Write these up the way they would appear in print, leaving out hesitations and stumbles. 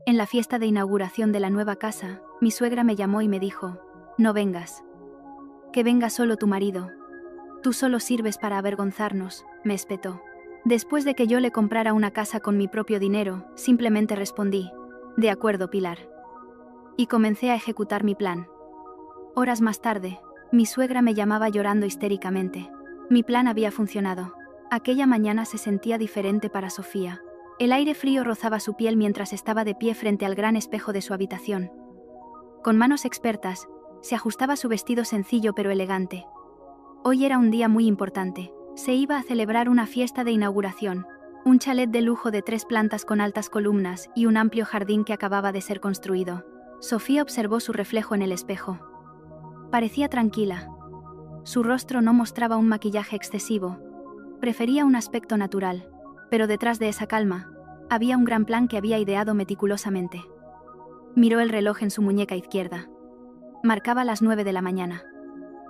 En la fiesta de inauguración de la nueva casa, mi suegra me llamó y me dijo: no vengas. Que venga solo tu marido. Tú solo sirves para avergonzarnos, me espetó. Después de que yo le comprara una casa con mi propio dinero, simplemente respondí: de acuerdo, Pilar. Y comencé a ejecutar mi plan. Horas más tarde, mi suegra me llamaba llorando histéricamente. Mi plan había funcionado. Aquella mañana se sentía diferente para Sofía. El aire frío rozaba su piel mientras estaba de pie frente al gran espejo de su habitación. Con manos expertas, se ajustaba su vestido sencillo pero elegante. Hoy era un día muy importante. Se iba a celebrar una fiesta de inauguración, un chalet de lujo de 3 plantas con altas columnas y un amplio jardín que acababa de ser construido. Sofía observó su reflejo en el espejo. Parecía tranquila. Su rostro no mostraba un maquillaje excesivo. Prefería un aspecto natural, pero detrás de esa calma, había un gran plan que había ideado meticulosamente. Miró el reloj en su muñeca izquierda. Marcaba las 9 de la mañana.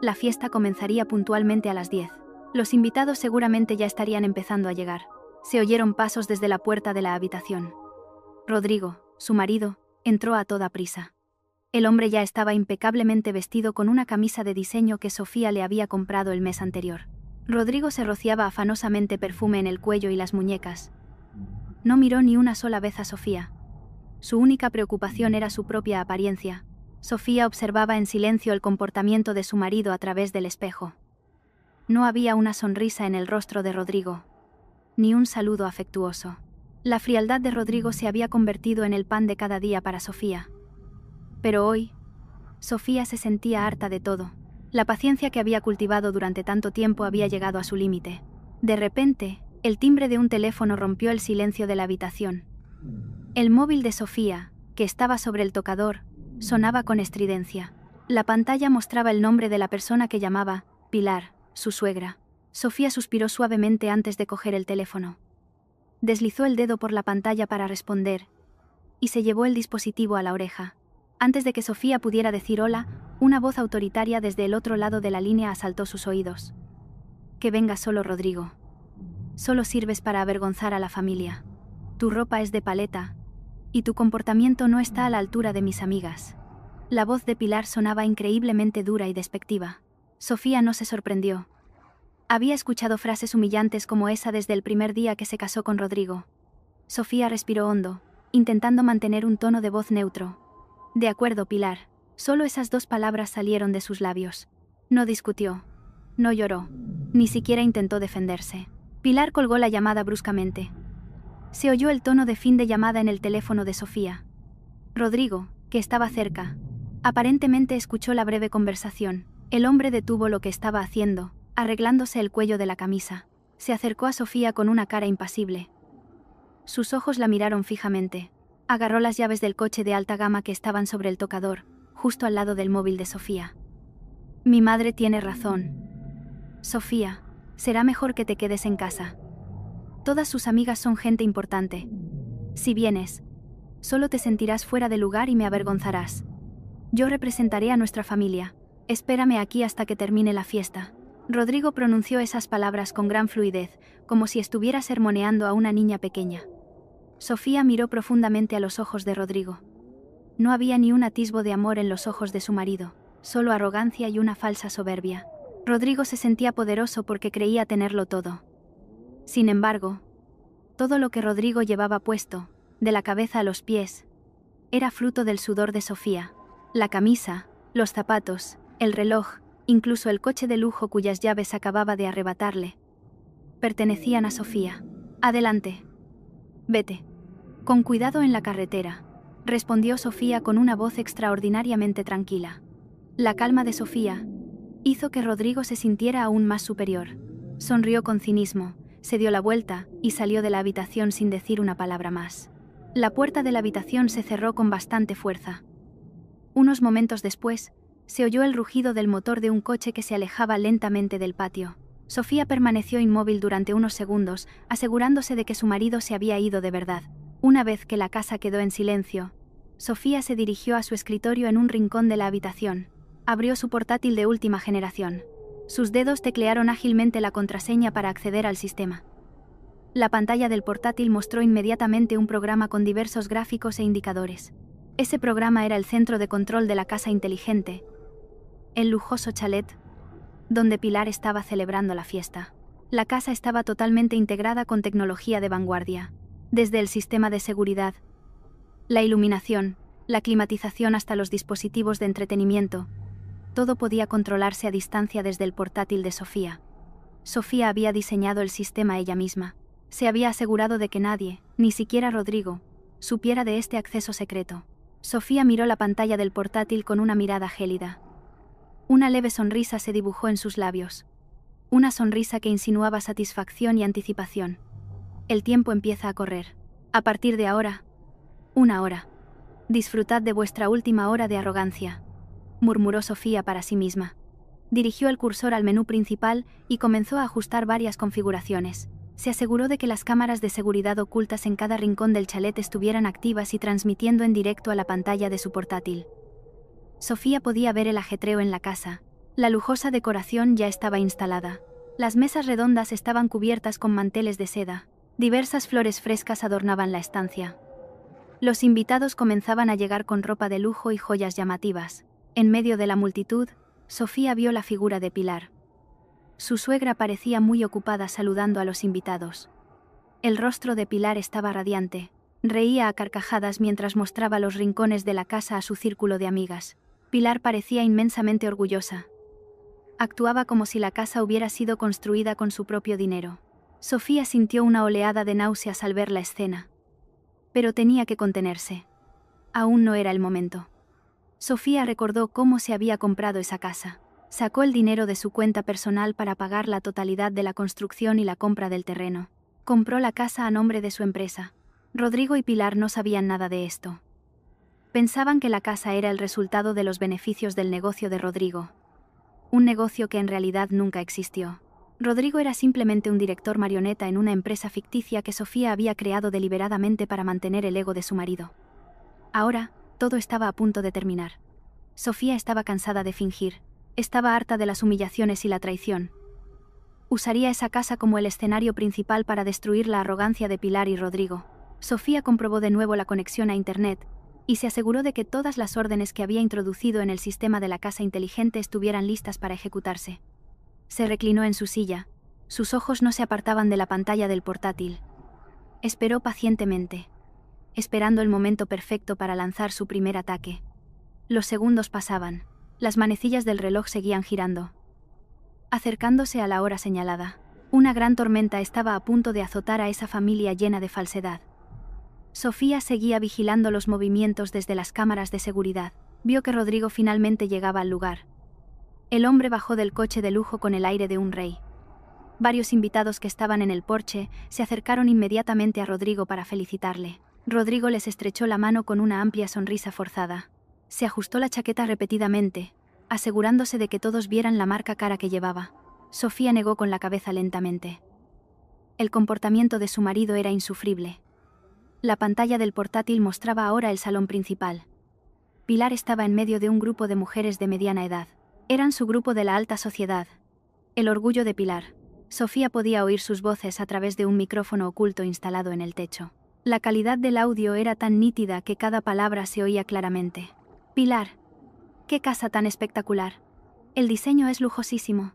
La fiesta comenzaría puntualmente a las 10. Los invitados seguramente ya estarían empezando a llegar. Se oyeron pasos desde la puerta de la habitación. Rodrigo, su marido, entró a toda prisa. El hombre ya estaba impecablemente vestido con una camisa de diseño que Sofía le había comprado el mes anterior. Rodrigo se rociaba afanosamente perfume en el cuello y las muñecas. No miró ni una sola vez a Sofía. Su única preocupación era su propia apariencia. Sofía observaba en silencio el comportamiento de su marido a través del espejo. No había una sonrisa en el rostro de Rodrigo, ni un saludo afectuoso. La frialdad de Rodrigo se había convertido en el pan de cada día para Sofía. Pero hoy, Sofía se sentía harta de todo. La paciencia que había cultivado durante tanto tiempo había llegado a su límite. De repente, el timbre de un teléfono rompió el silencio de la habitación. El móvil de Sofía, que estaba sobre el tocador, sonaba con estridencia. La pantalla mostraba el nombre de la persona que llamaba: Pilar, su suegra. Sofía suspiró suavemente antes de coger el teléfono. Deslizó el dedo por la pantalla para responder, y se llevó el dispositivo a la oreja. Antes de que Sofía pudiera decir hola, una voz autoritaria desde el otro lado de la línea asaltó sus oídos. Que venga solo Rodrigo. Solo sirves para avergonzar a la familia. Tu ropa es de paleta, y tu comportamiento no está a la altura de mis amigas. La voz de Pilar sonaba increíblemente dura y despectiva. Sofía no se sorprendió. Había escuchado frases humillantes como esa desde el primer día que se casó con Rodrigo. Sofía respiró hondo, intentando mantener un tono de voz neutro. De acuerdo, Pilar. Solo esas 2 palabras salieron de sus labios. No discutió. No lloró. Ni siquiera intentó defenderse. Pilar colgó la llamada bruscamente. Se oyó el tono de fin de llamada en el teléfono de Sofía. Rodrigo, que estaba cerca, aparentemente escuchó la breve conversación. El hombre detuvo lo que estaba haciendo, arreglándose el cuello de la camisa. Se acercó a Sofía con una cara impasible. Sus ojos la miraron fijamente. Agarró las llaves del coche de alta gama que estaban sobre el tocador, justo al lado del móvil de Sofía. Mi madre tiene razón. Sofía, será mejor que te quedes en casa. Todas sus amigas son gente importante. Si vienes, solo te sentirás fuera de lugar y me avergonzarás. Yo representaré a nuestra familia. Espérame aquí hasta que termine la fiesta. Rodrigo pronunció esas palabras con gran fluidez, como si estuviera sermoneando a una niña pequeña. Sofía miró profundamente a los ojos de Rodrigo. No había ni un atisbo de amor en los ojos de su marido, solo arrogancia y una falsa soberbia. Rodrigo se sentía poderoso porque creía tenerlo todo. Sin embargo, todo lo que Rodrigo llevaba puesto, de la cabeza a los pies, era fruto del sudor de Sofía. La camisa, los zapatos, el reloj, incluso el coche de lujo cuyas llaves acababa de arrebatarle, pertenecían a Sofía. Adelante. Vete. Con cuidado en la carretera, respondió Sofía con una voz extraordinariamente tranquila. La calma de Sofía hizo que Rodrigo se sintiera aún más superior. Sonrió con cinismo, se dio la vuelta y salió de la habitación sin decir una palabra más. La puerta de la habitación se cerró con bastante fuerza. Unos momentos después, se oyó el rugido del motor de un coche que se alejaba lentamente del patio. Sofía permaneció inmóvil durante unos segundos, asegurándose de que su marido se había ido de verdad. Una vez que la casa quedó en silencio, Sofía se dirigió a su escritorio en un rincón de la habitación. Abrió su portátil de última generación. Sus dedos teclearon ágilmente la contraseña para acceder al sistema. La pantalla del portátil mostró inmediatamente un programa con diversos gráficos e indicadores. Ese programa era el centro de control de la casa inteligente, el lujoso chalet, donde Pilar estaba celebrando la fiesta. La casa estaba totalmente integrada con tecnología de vanguardia, desde el sistema de seguridad, la iluminación, la climatización hasta los dispositivos de entretenimiento. Todo podía controlarse a distancia desde el portátil de Sofía. Sofía había diseñado el sistema ella misma. Se había asegurado de que nadie, ni siquiera Rodrigo, supiera de este acceso secreto. Sofía miró la pantalla del portátil con una mirada gélida. Una leve sonrisa se dibujó en sus labios. Una sonrisa que insinuaba satisfacción y anticipación. El tiempo empieza a correr. A partir de ahora, una hora. Disfrutad de vuestra última hora de arrogancia, murmuró Sofía para sí misma. Dirigió el cursor al menú principal y comenzó a ajustar varias configuraciones. Se aseguró de que las cámaras de seguridad ocultas en cada rincón del chalet estuvieran activas y transmitiendo en directo a la pantalla de su portátil. Sofía podía ver el ajetreo en la casa. La lujosa decoración ya estaba instalada. Las mesas redondas estaban cubiertas con manteles de seda. Diversas flores frescas adornaban la estancia. Los invitados comenzaban a llegar con ropa de lujo y joyas llamativas. En medio de la multitud, Sofía vio la figura de Pilar. Su suegra parecía muy ocupada saludando a los invitados. El rostro de Pilar estaba radiante. Reía a carcajadas mientras mostraba los rincones de la casa a su círculo de amigas. Pilar parecía inmensamente orgullosa. Actuaba como si la casa hubiera sido construida con su propio dinero. Sofía sintió una oleada de náuseas al ver la escena. Pero tenía que contenerse. Aún no era el momento. Sofía recordó cómo se había comprado esa casa. Sacó el dinero de su cuenta personal para pagar la totalidad de la construcción y la compra del terreno. Compró la casa a nombre de su empresa. Rodrigo y Pilar no sabían nada de esto. Pensaban que la casa era el resultado de los beneficios del negocio de Rodrigo. Un negocio que en realidad nunca existió. Rodrigo era simplemente un director marioneta en una empresa ficticia que Sofía había creado deliberadamente para mantener el ego de su marido. Ahora, todo estaba a punto de terminar. Sofía estaba cansada de fingir. Estaba harta de las humillaciones y la traición. Usaría esa casa como el escenario principal para destruir la arrogancia de Pilar y Rodrigo. Sofía comprobó de nuevo la conexión a Internet y se aseguró de que todas las órdenes que había introducido en el sistema de la casa inteligente estuvieran listas para ejecutarse. Se reclinó en su silla. Sus ojos no se apartaban de la pantalla del portátil. Esperó pacientemente, esperando el momento perfecto para lanzar su primer ataque. Los segundos pasaban. Las manecillas del reloj seguían girando. Acercándose a la hora señalada, una gran tormenta estaba a punto de azotar a esa familia llena de falsedad. Sofía seguía vigilando los movimientos desde las cámaras de seguridad. Vio que Rodrigo finalmente llegaba al lugar. El hombre bajó del coche de lujo con el aire de un rey. Varios invitados que estaban en el porche se acercaron inmediatamente a Rodrigo para felicitarle. Rodrigo les estrechó la mano con una amplia sonrisa forzada. Se ajustó la chaqueta repetidamente, asegurándose de que todos vieran la marca cara que llevaba. Sofía negó con la cabeza lentamente. El comportamiento de su marido era insufrible. La pantalla del portátil mostraba ahora el salón principal. Pilar estaba en medio de un grupo de mujeres de mediana edad. Eran su grupo de la alta sociedad. El orgullo de Pilar. Sofía podía oír sus voces a través de un micrófono oculto instalado en el techo. La calidad del audio era tan nítida que cada palabra se oía claramente. Pilar. ¡Qué casa tan espectacular! El diseño es lujosísimo.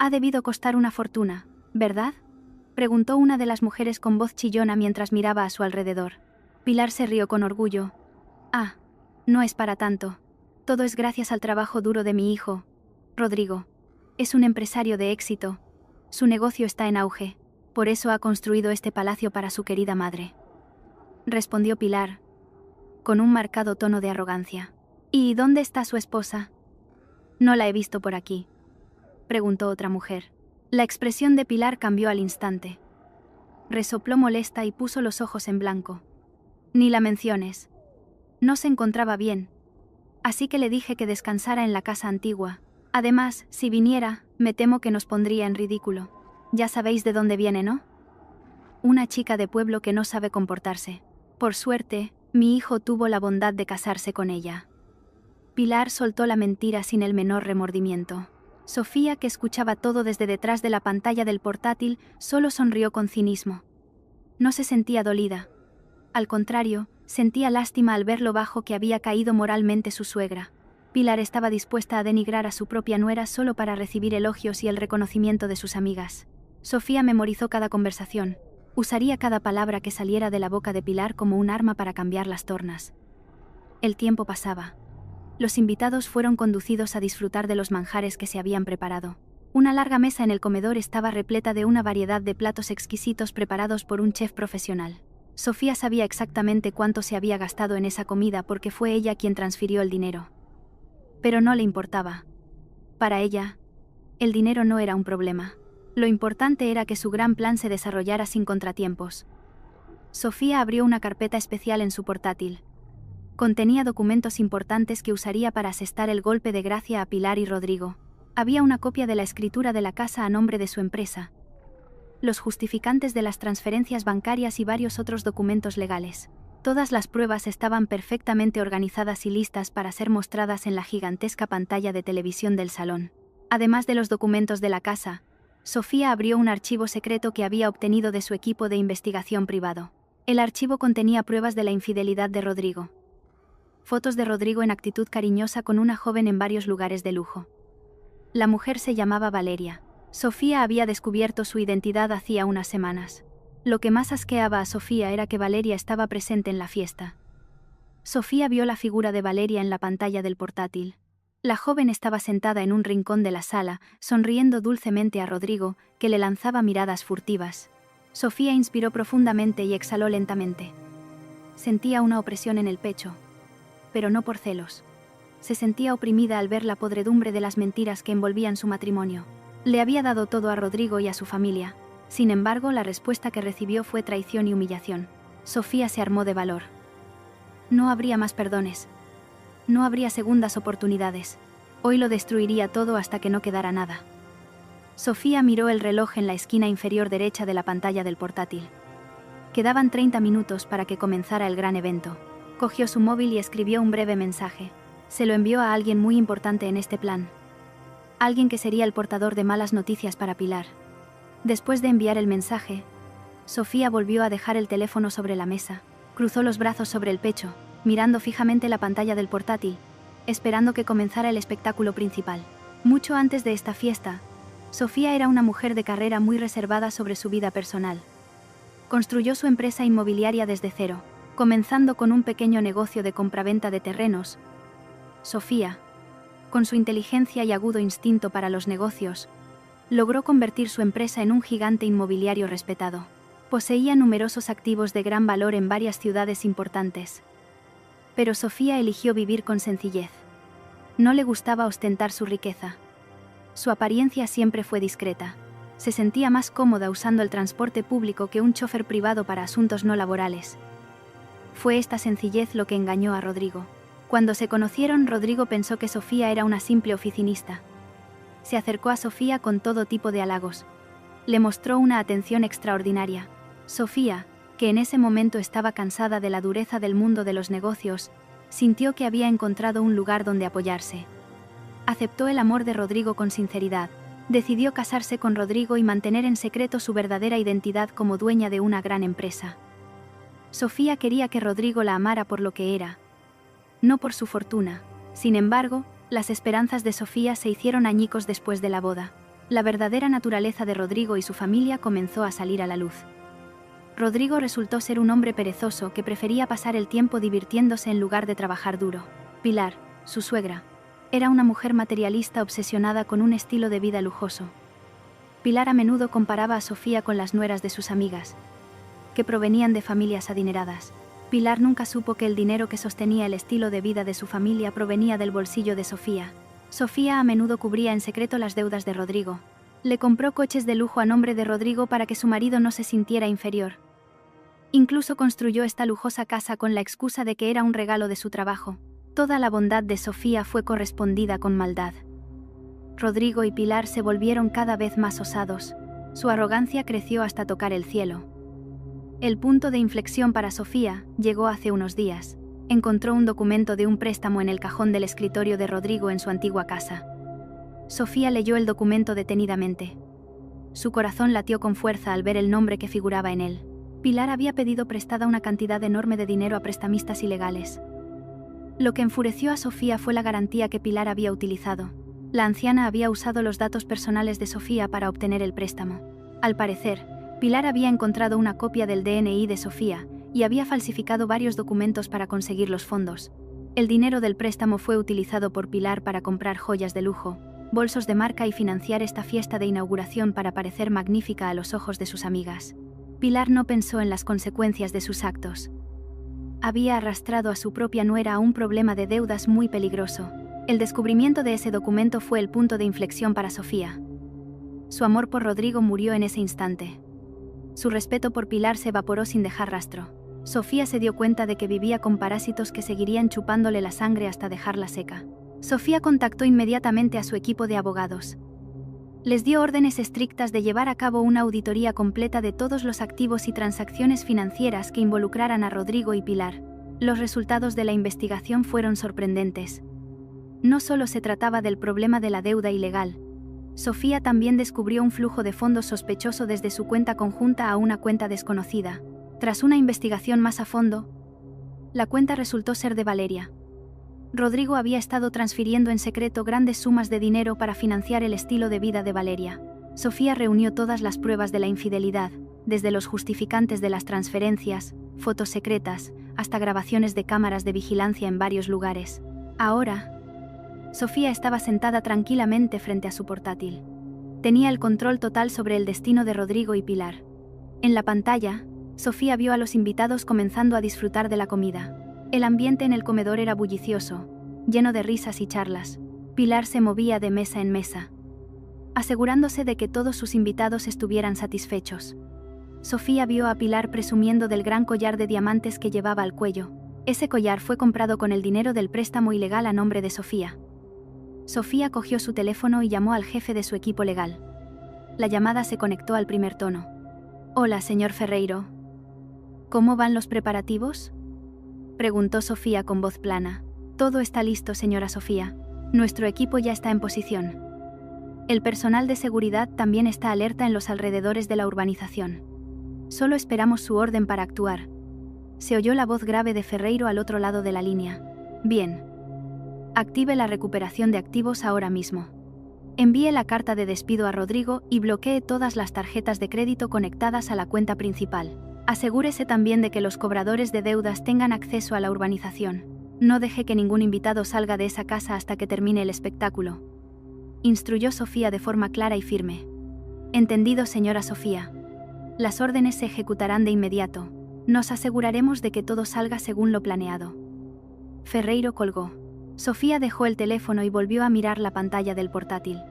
Ha debido costar una fortuna, ¿verdad?, preguntó una de las mujeres con voz chillona mientras miraba a su alrededor. Pilar se rió con orgullo. Ah, no es para tanto. Todo es gracias al trabajo duro de mi hijo, Rodrigo. Es un empresario de éxito. Su negocio está en auge. Por eso ha construido este palacio para su querida madre. Respondió Pilar, con un marcado tono de arrogancia. ¿Y dónde está su esposa? No la he visto por aquí, preguntó otra mujer. La expresión de Pilar cambió al instante. Resopló molesta y puso los ojos en blanco. Ni la menciones. No se encontraba bien. Así que le dije que descansara en la casa antigua. Además, si viniera, me temo que nos pondría en ridículo. Ya sabéis de dónde viene, ¿no? Una chica de pueblo que no sabe comportarse. Por suerte, mi hijo tuvo la bondad de casarse con ella. Pilar soltó la mentira sin el menor remordimiento. Sofía, que escuchaba todo desde detrás de la pantalla del portátil, solo sonrió con cinismo. No se sentía dolida. Al contrario, sentía lástima al ver lo bajo que había caído moralmente su suegra. Pilar estaba dispuesta a denigrar a su propia nuera solo para recibir elogios y el reconocimiento de sus amigas. Sofía memorizó cada conversación. Usaría cada palabra que saliera de la boca de Pilar como un arma para cambiar las tornas. El tiempo pasaba. Los invitados fueron conducidos a disfrutar de los manjares que se habían preparado. Una larga mesa en el comedor estaba repleta de una variedad de platos exquisitos preparados por un chef profesional. Sofía sabía exactamente cuánto se había gastado en esa comida porque fue ella quien transfirió el dinero. Pero no le importaba. Para ella, el dinero no era un problema. Lo importante era que su gran plan se desarrollara sin contratiempos. Sofía abrió una carpeta especial en su portátil. Contenía documentos importantes que usaría para asestar el golpe de gracia a Pilar y Rodrigo. Había una copia de la escritura de la casa a nombre de su empresa, los justificantes de las transferencias bancarias y varios otros documentos legales. Todas las pruebas estaban perfectamente organizadas y listas para ser mostradas en la gigantesca pantalla de televisión del salón. Además de los documentos de la casa, Sofía abrió un archivo secreto que había obtenido de su equipo de investigación privado. El archivo contenía pruebas de la infidelidad de Rodrigo. Fotos de Rodrigo en actitud cariñosa con una joven en varios lugares de lujo. La mujer se llamaba Valeria. Sofía había descubierto su identidad hacía unas semanas. Lo que más asqueaba a Sofía era que Valeria estaba presente en la fiesta. Sofía vio la figura de Valeria en la pantalla del portátil. La joven estaba sentada en un rincón de la sala, sonriendo dulcemente a Rodrigo, que le lanzaba miradas furtivas. Sofía inspiró profundamente y exhaló lentamente. Sentía una opresión en el pecho, pero no por celos. Se sentía oprimida al ver la podredumbre de las mentiras que envolvían su matrimonio. Le había dado todo a Rodrigo y a su familia. Sin embargo, la respuesta que recibió fue traición y humillación. Sofía se armó de valor. No habría más perdones. No habría segundas oportunidades. Hoy lo destruiría todo hasta que no quedara nada. Sofía miró el reloj en la esquina inferior derecha de la pantalla del portátil. Quedaban 30 minutos para que comenzara el gran evento. Cogió su móvil y escribió un breve mensaje. Se lo envió a alguien muy importante en este plan. Alguien que sería el portador de malas noticias para Pilar. Después de enviar el mensaje, Sofía volvió a dejar el teléfono sobre la mesa, cruzó los brazos sobre el pecho, mirando fijamente la pantalla del portátil, esperando que comenzara el espectáculo principal. Mucho antes de esta fiesta, Sofía era una mujer de carrera muy reservada sobre su vida personal. Construyó su empresa inmobiliaria desde cero, comenzando con un pequeño negocio de compraventa de terrenos. Sofía, con su inteligencia y agudo instinto para los negocios, logró convertir su empresa en un gigante inmobiliario respetado. Poseía numerosos activos de gran valor en varias ciudades importantes. Pero Sofía eligió vivir con sencillez. No le gustaba ostentar su riqueza. Su apariencia siempre fue discreta. Se sentía más cómoda usando el transporte público que un chofer privado para asuntos no laborales. Fue esta sencillez lo que engañó a Rodrigo. Cuando se conocieron, Rodrigo pensó que Sofía era una simple oficinista. Se acercó a Sofía con todo tipo de halagos. Le mostró una atención extraordinaria. Sofía, que en ese momento estaba cansada de la dureza del mundo de los negocios, sintió que había encontrado un lugar donde apoyarse. Aceptó el amor de Rodrigo con sinceridad. Decidió casarse con Rodrigo y mantener en secreto su verdadera identidad como dueña de una gran empresa. Sofía quería que Rodrigo la amara por lo que era, no por su fortuna. Sin embargo, las esperanzas de Sofía se hicieron añicos después de la boda. La verdadera naturaleza de Rodrigo y su familia comenzó a salir a la luz. Rodrigo resultó ser un hombre perezoso que prefería pasar el tiempo divirtiéndose en lugar de trabajar duro. Pilar, su suegra, era una mujer materialista obsesionada con un estilo de vida lujoso. Pilar a menudo comparaba a Sofía con las nueras de sus amigas, que provenían de familias adineradas. Pilar nunca supo que el dinero que sostenía el estilo de vida de su familia provenía del bolsillo de Sofía. Sofía a menudo cubría en secreto las deudas de Rodrigo. Le compró coches de lujo a nombre de Rodrigo para que su marido no se sintiera inferior. Incluso construyó esta lujosa casa con la excusa de que era un regalo de su trabajo. Toda la bondad de Sofía fue correspondida con maldad. Rodrigo y Pilar se volvieron cada vez más osados. Su arrogancia creció hasta tocar el cielo. El punto de inflexión para Sofía llegó hace unos días. Encontró un documento de un préstamo en el cajón del escritorio de Rodrigo en su antigua casa. Sofía leyó el documento detenidamente. Su corazón latió con fuerza al ver el nombre que figuraba en él. Pilar había pedido prestada una cantidad enorme de dinero a prestamistas ilegales. Lo que enfureció a Sofía fue la garantía que Pilar había utilizado. La anciana había usado los datos personales de Sofía para obtener el préstamo. Al parecer, Pilar había encontrado una copia del DNI de Sofía y había falsificado varios documentos para conseguir los fondos. El dinero del préstamo fue utilizado por Pilar para comprar joyas de lujo, bolsos de marca y financiar esta fiesta de inauguración para parecer magnífica a los ojos de sus amigas. Pilar no pensó en las consecuencias de sus actos. Había arrastrado a su propia nuera a un problema de deudas muy peligroso. El descubrimiento de ese documento fue el punto de inflexión para Sofía. Su amor por Rodrigo murió en ese instante. Su respeto por Pilar se evaporó sin dejar rastro. Sofía se dio cuenta de que vivía con parásitos que seguirían chupándole la sangre hasta dejarla seca. Sofía contactó inmediatamente a su equipo de abogados. Les dio órdenes estrictas de llevar a cabo una auditoría completa de todos los activos y transacciones financieras que involucraran a Rodrigo y Pilar. Los resultados de la investigación fueron sorprendentes. No solo se trataba del problema de la deuda ilegal. Sofía también descubrió un flujo de fondos sospechoso desde su cuenta conjunta a una cuenta desconocida. Tras una investigación más a fondo, la cuenta resultó ser de Valeria. Rodrigo había estado transfiriendo en secreto grandes sumas de dinero para financiar el estilo de vida de Valeria. Sofía reunió todas las pruebas de la infidelidad, desde los justificantes de las transferencias, fotos secretas, hasta grabaciones de cámaras de vigilancia en varios lugares. Ahora, Sofía estaba sentada tranquilamente frente a su portátil. Tenía el control total sobre el destino de Rodrigo y Pilar. En la pantalla, Sofía vio a los invitados comenzando a disfrutar de la comida. El ambiente en el comedor era bullicioso, lleno de risas y charlas. Pilar se movía de mesa en mesa, asegurándose de que todos sus invitados estuvieran satisfechos. Sofía vio a Pilar presumiendo del gran collar de diamantes que llevaba al cuello. Ese collar fue comprado con el dinero del préstamo ilegal a nombre de Sofía. Sofía cogió su teléfono y llamó al jefe de su equipo legal. La llamada se conectó al primer tono. «Hola, señor Ferreiro. ¿Cómo van los preparativos?», preguntó Sofía con voz plana. «Todo está listo, señora Sofía. Nuestro equipo ya está en posición. El personal de seguridad también está alerta en los alrededores de la urbanización. Solo esperamos su orden para actuar». Se oyó la voz grave de Ferreiro al otro lado de la línea. «Bien. Active la recuperación de activos ahora mismo. Envíe la carta de despido a Rodrigo y bloquee todas las tarjetas de crédito conectadas a la cuenta principal. Asegúrese también de que los cobradores de deudas tengan acceso a la urbanización. No deje que ningún invitado salga de esa casa hasta que termine el espectáculo», instruyó Sofía de forma clara y firme. «Entendido, señora Sofía. Las órdenes se ejecutarán de inmediato. Nos aseguraremos de que todo salga según lo planeado». Ferreiro colgó. Sofía dejó el teléfono y volvió a mirar la pantalla del portátil.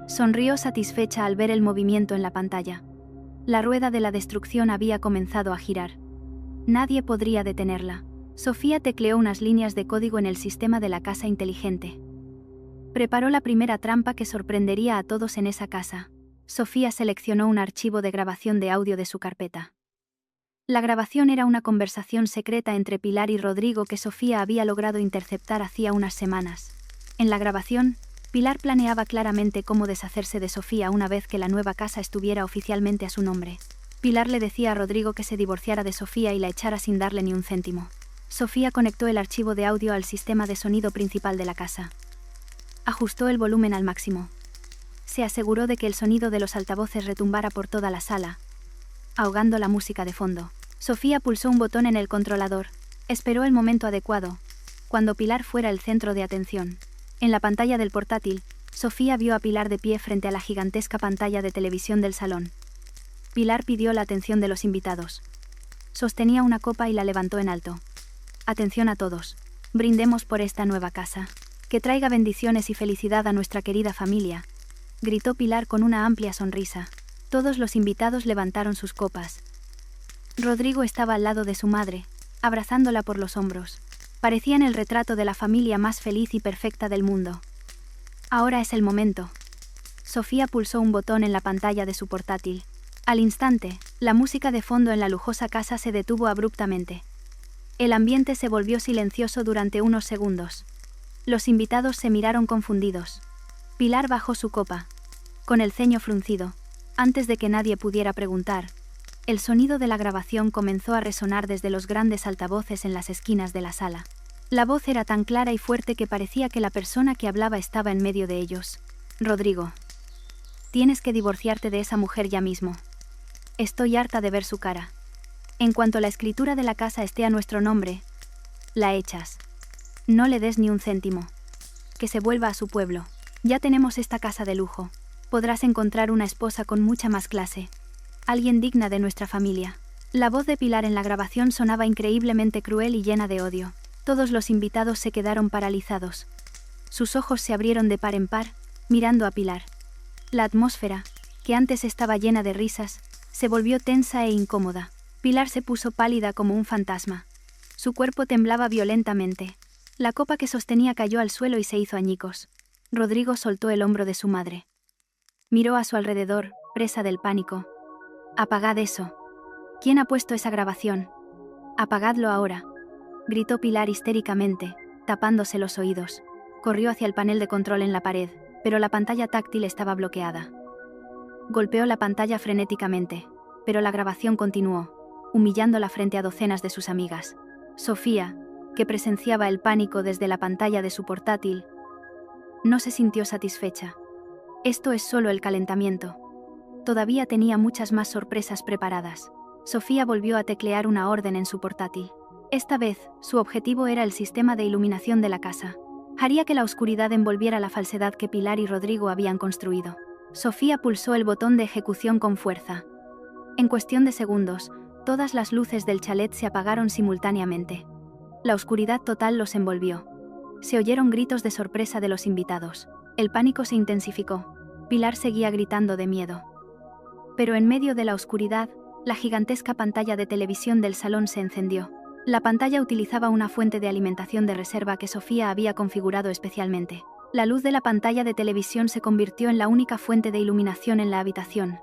Sonrió satisfecha al ver el movimiento en la pantalla. La rueda de la destrucción había comenzado a girar. Nadie podría detenerla. Sofía tecleó unas líneas de código en el sistema de la casa inteligente. Preparó la primera trampa que sorprendería a todos en esa casa. Sofía seleccionó un archivo de grabación de audio de su carpeta. La grabación era una conversación secreta entre Pilar y Rodrigo que Sofía había logrado interceptar hacía unas semanas. En la grabación, Pilar planeaba claramente cómo deshacerse de Sofía una vez que la nueva casa estuviera oficialmente a su nombre. Pilar le decía a Rodrigo que se divorciara de Sofía y la echara sin darle ni un céntimo. Sofía conectó el archivo de audio al sistema de sonido principal de la casa. Ajustó el volumen al máximo. Se aseguró de que el sonido de los altavoces retumbara por toda la sala, ahogando la música de fondo. Sofía pulsó un botón en el controlador. Esperó el momento adecuado, cuando Pilar fuera el centro de atención. En la pantalla del portátil, Sofía vio a Pilar de pie frente a la gigantesca pantalla de televisión del salón. Pilar pidió la atención de los invitados. Sostenía una copa y la levantó en alto. «Atención a todos. Brindemos por esta nueva casa. Que traiga bendiciones y felicidad a nuestra querida familia», gritó Pilar con una amplia sonrisa. Todos los invitados levantaron sus copas. Rodrigo estaba al lado de su madre, abrazándola por los hombros. Parecían el retrato de la familia más feliz y perfecta del mundo. «Ahora es el momento». Sofía pulsó un botón en la pantalla de su portátil. Al instante, la música de fondo en la lujosa casa se detuvo abruptamente. El ambiente se volvió silencioso durante unos segundos. Los invitados se miraron confundidos. Pilar bajó su copa, con el ceño fruncido. Antes de que nadie pudiera preguntar, El sonido de la grabación comenzó a resonar desde los grandes altavoces en las esquinas de la sala. La voz era tan clara y fuerte que parecía que la persona que hablaba estaba en medio de ellos. Rodrigo. Tienes que divorciarte de esa mujer ya mismo. Estoy harta de ver su cara. En cuanto la escritura de la casa esté a nuestro nombre, la echas. No le des ni un céntimo. Que se vuelva a su pueblo. Ya tenemos esta casa de lujo. Podrás encontrar una esposa con mucha más clase. Alguien digna de nuestra familia. La voz de Pilar en la grabación sonaba increíblemente cruel y llena de odio. Todos los invitados se quedaron paralizados. Sus ojos se abrieron de par en par, mirando a Pilar. La atmósfera, que antes estaba llena de risas, se volvió tensa e incómoda. Pilar se puso pálida como un fantasma. Su cuerpo temblaba violentamente. La copa que sostenía cayó al suelo y se hizo añicos. Rodrigo soltó el hombro de su madre. Miró a su alrededor, presa del pánico. «Apagad eso. ¿Quién ha puesto esa grabación? Apagadlo ahora», gritó Pilar histéricamente, tapándose los oídos. Corrió hacia el panel de control en la pared, pero la pantalla táctil estaba bloqueada. Golpeó la pantalla frenéticamente, pero la grabación continuó, humillándola frente a docenas de sus amigas. Sofía, que presenciaba el pánico desde la pantalla de su portátil, no se sintió satisfecha. Esto es solo el calentamiento. Todavía tenía muchas más sorpresas preparadas. Sofía volvió a teclear una orden en su portátil. Esta vez, su objetivo era el sistema de iluminación de la casa. Haría que la oscuridad envolviera la falsedad que Pilar y Rodrigo habían construido. Sofía pulsó el botón de ejecución con fuerza. En cuestión de segundos, todas las luces del chalet se apagaron simultáneamente. La oscuridad total los envolvió. Se oyeron gritos de sorpresa de los invitados. El pánico se intensificó. Pilar seguía gritando de miedo. Pero en medio de la oscuridad, la gigantesca pantalla de televisión del salón se encendió. La pantalla utilizaba una fuente de alimentación de reserva que Sofía había configurado especialmente. La luz de la pantalla de televisión se convirtió en la única fuente de iluminación en la habitación,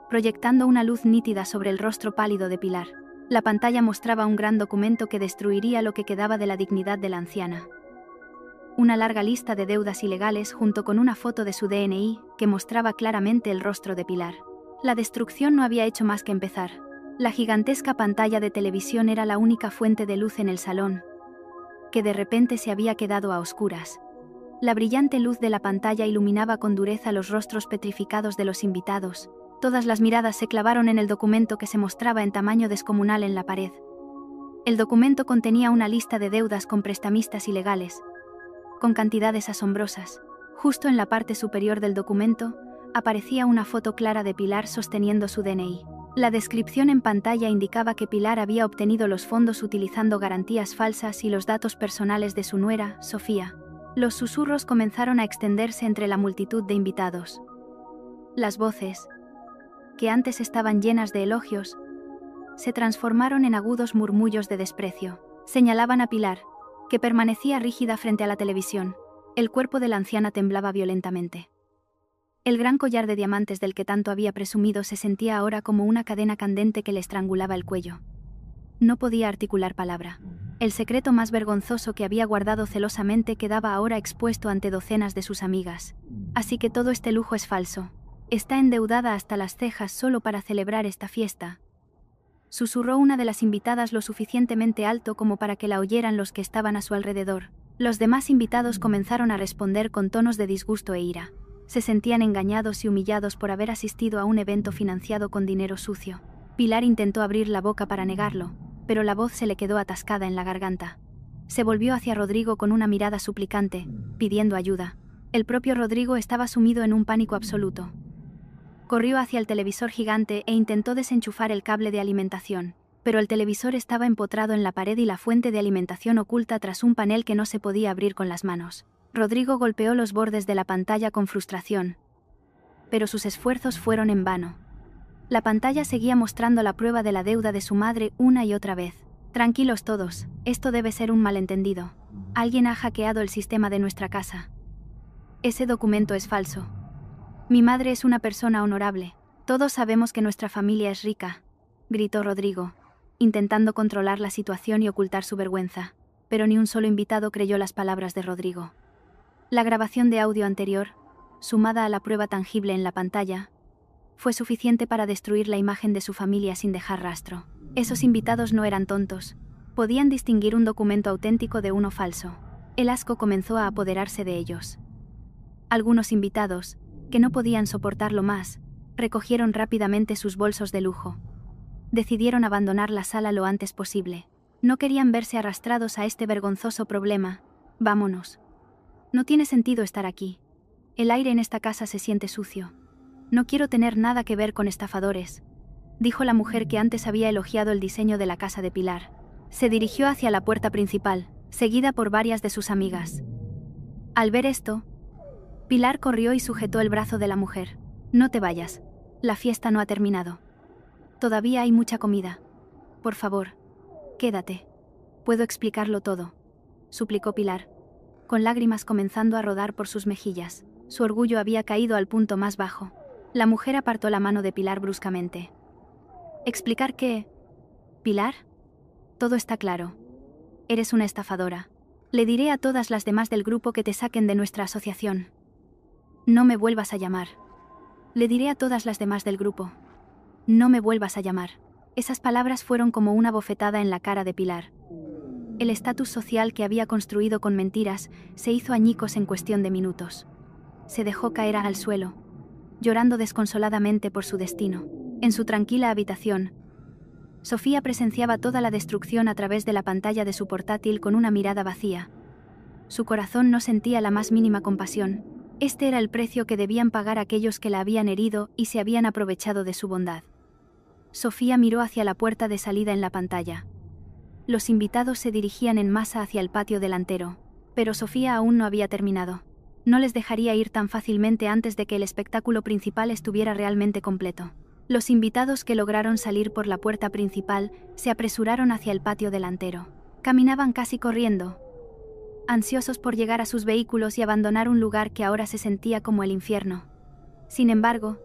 proyectando una luz nítida sobre el rostro pálido de Pilar. La pantalla mostraba un gran documento que destruiría lo que quedaba de la dignidad de la anciana. Una larga lista de deudas ilegales junto con una foto de su DNI que mostraba claramente el rostro de Pilar. La destrucción no había hecho más que empezar. La gigantesca pantalla de televisión era la única fuente de luz en el salón, que de repente se había quedado a oscuras. La brillante luz de la pantalla iluminaba con dureza los rostros petrificados de los invitados. Todas las miradas se clavaron en el documento que se mostraba en tamaño descomunal en la pared. El documento contenía una lista de deudas con prestamistas ilegales, con cantidades asombrosas. Justo en la parte superior del documento, aparecía una foto clara de Pilar sosteniendo su DNI. La descripción en pantalla indicaba que Pilar había obtenido los fondos utilizando garantías falsas y los datos personales de su nuera, Sofía. Los susurros comenzaron a extenderse entre la multitud de invitados. Las voces, que antes estaban llenas de elogios, se transformaron en agudos murmullos de desprecio. Señalaban a Pilar, que permanecía rígida frente a la televisión. El cuerpo de la anciana temblaba violentamente. El gran collar de diamantes del que tanto había presumido se sentía ahora como una cadena candente que le estrangulaba el cuello. No podía articular palabra. El secreto más vergonzoso que había guardado celosamente quedaba ahora expuesto ante docenas de sus amigas. Así que todo este lujo es falso. Está endeudada hasta las cejas solo para celebrar esta fiesta. Susurró una de las invitadas lo suficientemente alto como para que la oyeran los que estaban a su alrededor. Los demás invitados comenzaron a responder con tonos de disgusto e ira. Se sentían engañados y humillados por haber asistido a un evento financiado con dinero sucio. Pilar intentó abrir la boca para negarlo, pero la voz se le quedó atascada en la garganta. Se volvió hacia Rodrigo con una mirada suplicante, pidiendo ayuda. El propio Rodrigo estaba sumido en un pánico absoluto. Corrió hacia el televisor gigante e intentó desenchufar el cable de alimentación, pero el televisor estaba empotrado en la pared y la fuente de alimentación oculta tras un panel que no se podía abrir con las manos. Rodrigo golpeó los bordes de la pantalla con frustración, pero sus esfuerzos fueron en vano. La pantalla seguía mostrando la prueba de la deuda de su madre una y otra vez. Tranquilos todos, esto debe ser un malentendido. Alguien ha hackeado el sistema de nuestra casa. Ese documento es falso. Mi madre es una persona honorable. Todos sabemos que nuestra familia es rica, gritó Rodrigo, intentando controlar la situación y ocultar su vergüenza, pero ni un solo invitado creyó las palabras de Rodrigo. La grabación de audio anterior, sumada a la prueba tangible en la pantalla, fue suficiente para destruir la imagen de su familia sin dejar rastro. Esos invitados no eran tontos. Podían distinguir un documento auténtico de uno falso. El asco comenzó a apoderarse de ellos. Algunos invitados, que no podían soportarlo más, recogieron rápidamente sus bolsos de lujo. Decidieron abandonar la sala lo antes posible. No querían verse arrastrados a este vergonzoso problema. Vámonos. No tiene sentido estar aquí. El aire en esta casa se siente sucio. No quiero tener nada que ver con estafadores, dijo la mujer que antes había elogiado el diseño de la casa de Pilar. Se dirigió hacia la puerta principal, seguida por varias de sus amigas. Al ver esto, Pilar corrió y sujetó el brazo de la mujer. No te vayas. La fiesta no ha terminado. Todavía hay mucha comida. Por favor, quédate. Puedo explicarlo todo, suplicó Pilar, con lágrimas comenzando a rodar por sus mejillas. Su orgullo había caído al punto más bajo. La mujer apartó la mano de Pilar bruscamente. ¿Explicar qué? ¿Pilar? Todo está claro. Eres una estafadora. Le diré a todas las demás del grupo que te saquen de nuestra asociación. No me vuelvas a llamar. Le diré a todas las demás del grupo. No me vuelvas a llamar. Esas palabras fueron como una bofetada en la cara de Pilar. El estatus social que había construido con mentiras se hizo añicos en cuestión de minutos. Se dejó caer al suelo, llorando desconsoladamente por su destino. En su tranquila habitación, Sofía presenciaba toda la destrucción a través de la pantalla de su portátil con una mirada vacía. Su corazón no sentía la más mínima compasión. Este era el precio que debían pagar aquellos que la habían herido y se habían aprovechado de su bondad. Sofía miró hacia la puerta de salida en la pantalla. Los invitados se dirigían en masa hacia el patio delantero, pero Sofía aún no había terminado. No les dejaría ir tan fácilmente antes de que el espectáculo principal estuviera realmente completo. Los invitados que lograron salir por la puerta principal se apresuraron hacia el patio delantero. Caminaban casi corriendo, ansiosos por llegar a sus vehículos y abandonar un lugar que ahora se sentía como el infierno. Sin embargo,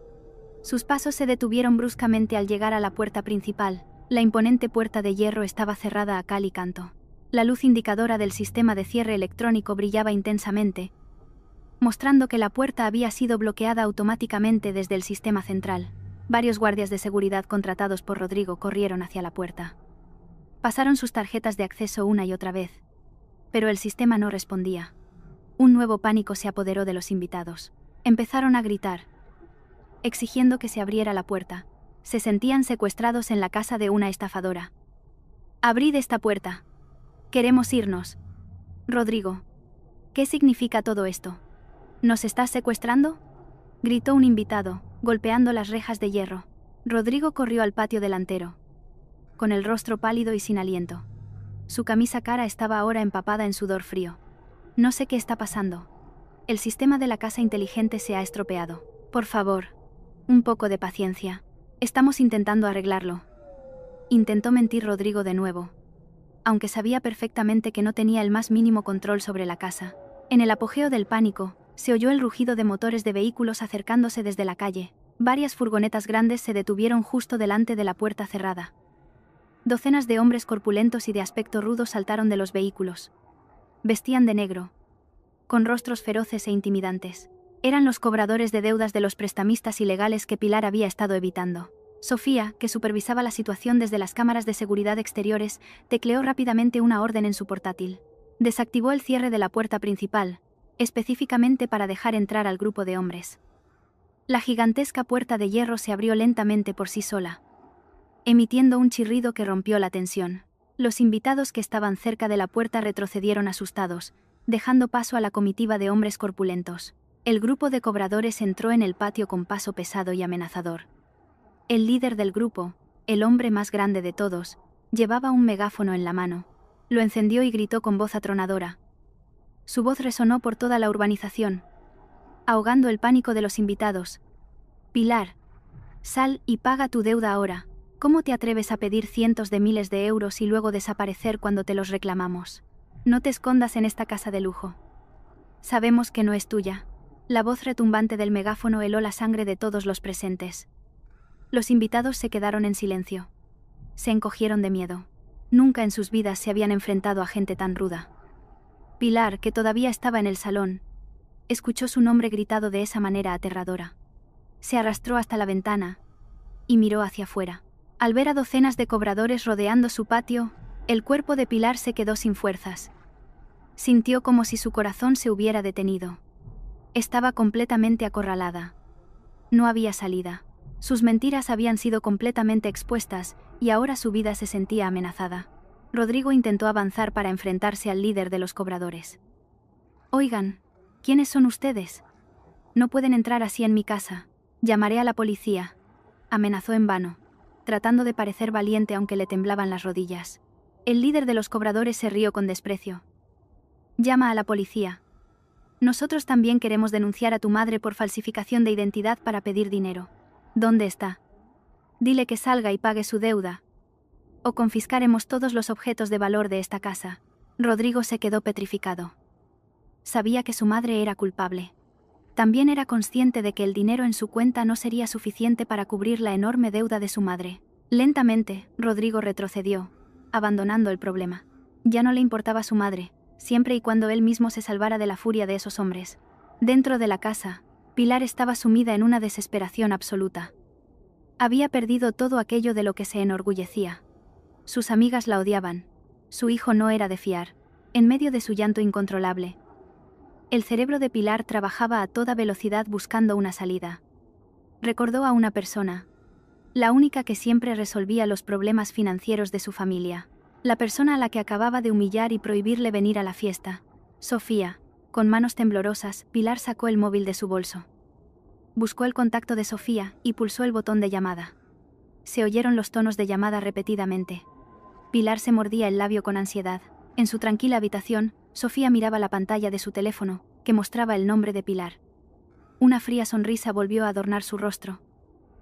sus pasos se detuvieron bruscamente al llegar a la puerta principal. La imponente puerta de hierro estaba cerrada a cal y canto. La luz indicadora del sistema de cierre electrónico brillaba intensamente, mostrando que la puerta había sido bloqueada automáticamente desde el sistema central. Varios guardias de seguridad contratados por Rodrigo corrieron hacia la puerta. Pasaron sus tarjetas de acceso una y otra vez, pero el sistema no respondía. Un nuevo pánico se apoderó de los invitados. Empezaron a gritar, exigiendo que se abriera la puerta. Se sentían secuestrados en la casa de una estafadora. «Abrid esta puerta. Queremos irnos. Rodrigo, ¿qué significa todo esto? ¿Nos estás secuestrando?», gritó un invitado, golpeando las rejas de hierro. Rodrigo corrió al patio delantero, con el rostro pálido y sin aliento. Su camisa cara estaba ahora empapada en sudor frío. «No sé qué está pasando. El sistema de la casa inteligente se ha estropeado. Por favor, un poco de paciencia. Estamos intentando arreglarlo». Intentó mentir Rodrigo de nuevo, aunque sabía perfectamente que no tenía el más mínimo control sobre la casa. En el apogeo del pánico, se oyó el rugido de motores de vehículos acercándose desde la calle. Varias furgonetas grandes se detuvieron justo delante de la puerta cerrada. Docenas de hombres corpulentos y de aspecto rudo saltaron de los vehículos. Vestían de negro, con rostros feroces e intimidantes. Eran los cobradores de deudas de los prestamistas ilegales que Pilar había estado evitando. Sofía, que supervisaba la situación desde las cámaras de seguridad exteriores, tecleó rápidamente una orden en su portátil. Desactivó el cierre de la puerta principal, específicamente para dejar entrar al grupo de hombres. La gigantesca puerta de hierro se abrió lentamente por sí sola, emitiendo un chirrido que rompió la tensión. Los invitados que estaban cerca de la puerta retrocedieron asustados, dejando paso a la comitiva de hombres corpulentos. El grupo de cobradores entró en el patio con paso pesado y amenazador. El líder del grupo, el hombre más grande de todos, llevaba un megáfono en la mano. Lo encendió y gritó con voz atronadora. Su voz resonó por toda la urbanización, ahogando el pánico de los invitados. «Pilar, sal y paga tu deuda ahora. ¿Cómo te atreves a pedir cientos de miles de euros y luego desaparecer cuando te los reclamamos? No te escondas en esta casa de lujo. Sabemos que no es tuya». La voz retumbante del megáfono heló la sangre de todos los presentes. Los invitados se quedaron en silencio. Se encogieron de miedo. Nunca en sus vidas se habían enfrentado a gente tan ruda. Pilar, que todavía estaba en el salón, escuchó su nombre gritado de esa manera aterradora. Se arrastró hasta la ventana y miró hacia afuera. Al ver a docenas de cobradores rodeando su patio, el cuerpo de Pilar se quedó sin fuerzas. Sintió como si su corazón se hubiera detenido. Estaba completamente acorralada. No había salida. Sus mentiras habían sido completamente expuestas y ahora su vida se sentía amenazada. Rodrigo intentó avanzar para enfrentarse al líder de los cobradores. «Oigan, ¿quiénes son ustedes? No pueden entrar así en mi casa. Llamaré a la policía», amenazó en vano, tratando de parecer valiente aunque le temblaban las rodillas. El líder de los cobradores se rió con desprecio. «Llama a la policía. Nosotros también queremos denunciar a tu madre por falsificación de identidad para pedir dinero. ¿Dónde está? Dile que salga y pague su deuda. O confiscaremos todos los objetos de valor de esta casa». Rodrigo se quedó petrificado. Sabía que su madre era culpable. También era consciente de que el dinero en su cuenta no sería suficiente para cubrir la enorme deuda de su madre. Lentamente, Rodrigo retrocedió, abandonando el problema. Ya no le importaba su madre, siempre y cuando él mismo se salvara de la furia de esos hombres. Dentro de la casa, Pilar estaba sumida en una desesperación absoluta. Había perdido todo aquello de lo que se enorgullecía. Sus amigas la odiaban. Su hijo no era de fiar. En medio de su llanto incontrolable, el cerebro de Pilar trabajaba a toda velocidad buscando una salida. Recordó a una persona, la única que siempre resolvía los problemas financieros de su familia, la persona a la que acababa de humillar y prohibirle venir a la fiesta, Sofía. Con manos temblorosas, Pilar sacó el móvil de su bolso. Buscó el contacto de Sofía y pulsó el botón de llamada. Se oyeron los tonos de llamada repetidamente. Pilar se mordía el labio con ansiedad. En su tranquila habitación, Sofía miraba la pantalla de su teléfono, que mostraba el nombre de Pilar. Una fría sonrisa volvió a adornar su rostro.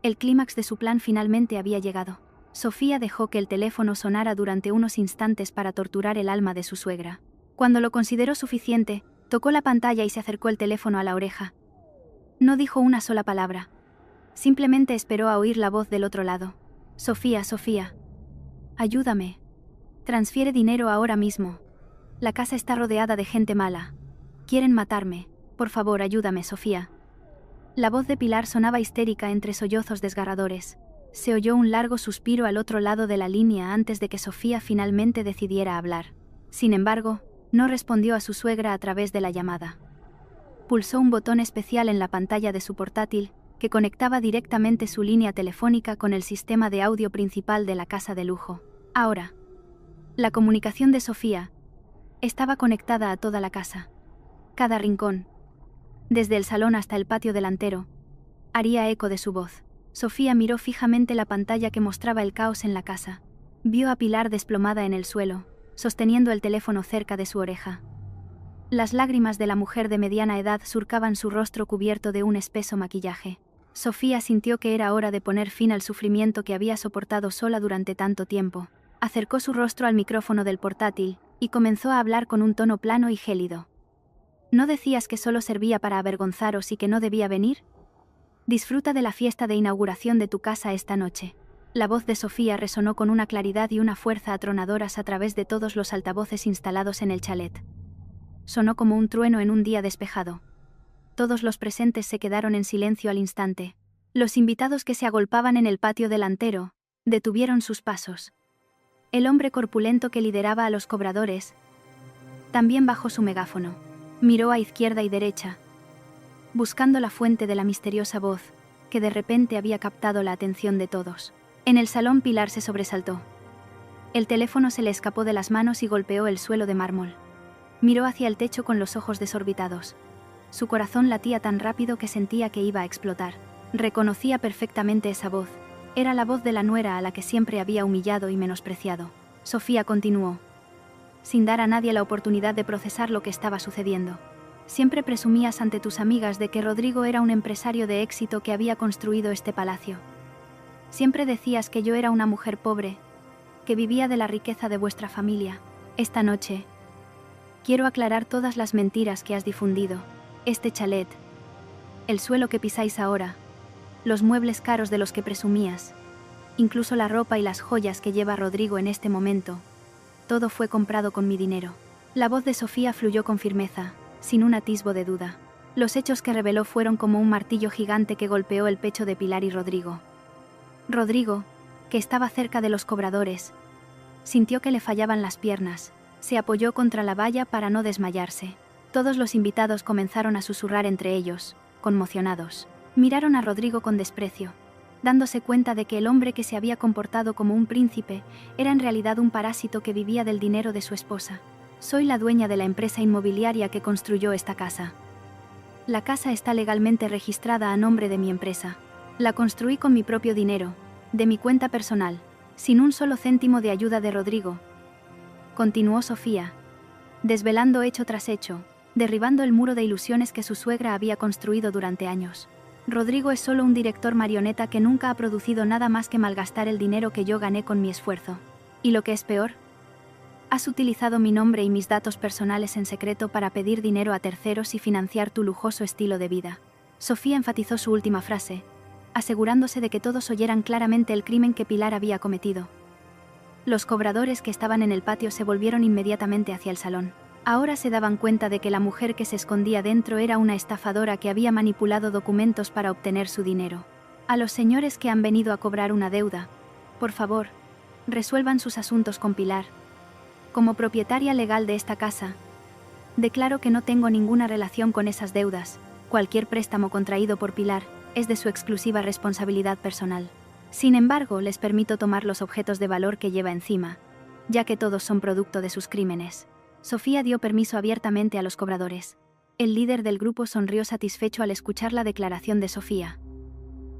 El clímax de su plan finalmente había llegado. Sofía dejó que el teléfono sonara durante unos instantes para torturar el alma de su suegra. Cuando lo consideró suficiente, tocó la pantalla y se acercó el teléfono a la oreja. No dijo una sola palabra. Simplemente esperó a oír la voz del otro lado. «Sofía, Sofía. Ayúdame. Transfiere dinero ahora mismo. La casa está rodeada de gente mala. Quieren matarme. Por favor, ayúdame, Sofía». La voz de Pilar sonaba histérica entre sollozos desgarradores. Se oyó un largo suspiro al otro lado de la línea antes de que Sofía finalmente decidiera hablar. Sin embargo, no respondió a su suegra a través de la llamada. Pulsó un botón especial en la pantalla de su portátil, que conectaba directamente su línea telefónica con el sistema de audio principal de la casa de lujo. Ahora, la comunicación de Sofía estaba conectada a toda la casa. Cada rincón, desde el salón hasta el patio delantero, haría eco de su voz. Sofía miró fijamente la pantalla que mostraba el caos en la casa. Vio a Pilar desplomada en el suelo, sosteniendo el teléfono cerca de su oreja. Las lágrimas de la mujer de mediana edad surcaban su rostro cubierto de un espeso maquillaje. Sofía sintió que era hora de poner fin al sufrimiento que había soportado sola durante tanto tiempo. Acercó su rostro al micrófono del portátil y comenzó a hablar con un tono plano y gélido. ¿No decías que solo servía para avergonzaros y que no debía venir? Disfruta de la fiesta de inauguración de tu casa esta noche. La voz de Sofía resonó con una claridad y una fuerza atronadoras a través de todos los altavoces instalados en el chalet. Sonó como un trueno en un día despejado. Todos los presentes se quedaron en silencio al instante. Los invitados que se agolpaban en el patio delantero detuvieron sus pasos. El hombre corpulento que lideraba a los cobradores también bajó su megáfono. Miró a izquierda y derecha, buscando la fuente de la misteriosa voz, que de repente había captado la atención de todos. En el salón Pilar se sobresaltó. El teléfono se le escapó de las manos y golpeó el suelo de mármol. Miró hacia el techo con los ojos desorbitados. Su corazón latía tan rápido que sentía que iba a explotar. Reconocía perfectamente esa voz. Era la voz de la nuera a la que siempre había humillado y menospreciado. Sofía continuó, sin dar a nadie la oportunidad de procesar lo que estaba sucediendo. Siempre presumías ante tus amigas de que Rodrigo era un empresario de éxito que había construido este palacio. Siempre decías que yo era una mujer pobre, que vivía de la riqueza de vuestra familia. Esta noche, quiero aclarar todas las mentiras que has difundido. Este chalet, el suelo que pisáis ahora, los muebles caros de los que presumías, incluso la ropa y las joyas que lleva Rodrigo en este momento, todo fue comprado con mi dinero. La voz de Sofía fluyó con firmeza, sin un atisbo de duda. Los hechos que reveló fueron como un martillo gigante que golpeó el pecho de Pilar y Rodrigo. Rodrigo, que estaba cerca de los cobradores, sintió que le fallaban las piernas, se apoyó contra la valla para no desmayarse. Todos los invitados comenzaron a susurrar entre ellos, conmocionados. Miraron a Rodrigo con desprecio, dándose cuenta de que el hombre que se había comportado como un príncipe era en realidad un parásito que vivía del dinero de su esposa. Soy la dueña de la empresa inmobiliaria que construyó esta casa. La casa está legalmente registrada a nombre de mi empresa. La construí con mi propio dinero, de mi cuenta personal, sin un solo céntimo de ayuda de Rodrigo. Continuó Sofía, desvelando hecho tras hecho, derribando el muro de ilusiones que su suegra había construido durante años. Rodrigo es solo un director marioneta que nunca ha producido nada más que malgastar el dinero que yo gané con mi esfuerzo. Y lo que es peor, has utilizado mi nombre y mis datos personales en secreto para pedir dinero a terceros y financiar tu lujoso estilo de vida. Sofía enfatizó su última frase, asegurándose de que todos oyeran claramente el crimen que Pilar había cometido. Los cobradores que estaban en el patio se volvieron inmediatamente hacia el salón. Ahora se daban cuenta de que la mujer que se escondía dentro era una estafadora que había manipulado documentos para obtener su dinero. A los señores que han venido a cobrar una deuda, por favor, resuelvan sus asuntos con Pilar. Como propietaria legal de esta casa, declaro que no tengo ninguna relación con esas deudas. Cualquier préstamo contraído por Pilar es de su exclusiva responsabilidad personal. Sin embargo, les permito tomar los objetos de valor que lleva encima, ya que todos son producto de sus crímenes. Sofía dio permiso abiertamente a los cobradores. El líder del grupo sonrió satisfecho al escuchar la declaración de Sofía.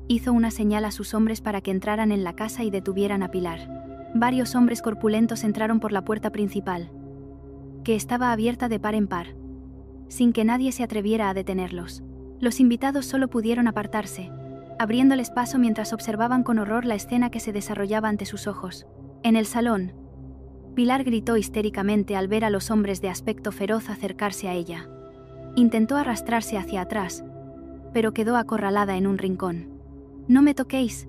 Hizo una señal a sus hombres para que entraran en la casa y detuvieran a Pilar. Varios hombres corpulentos entraron por la puerta principal, que estaba abierta de par en par, sin que nadie se atreviera a detenerlos. Los invitados solo pudieron apartarse, abriéndoles paso mientras observaban con horror la escena que se desarrollaba ante sus ojos. En el salón, Pilar gritó histéricamente al ver a los hombres de aspecto feroz acercarse a ella. Intentó arrastrarse hacia atrás, pero quedó acorralada en un rincón. «No me toquéis.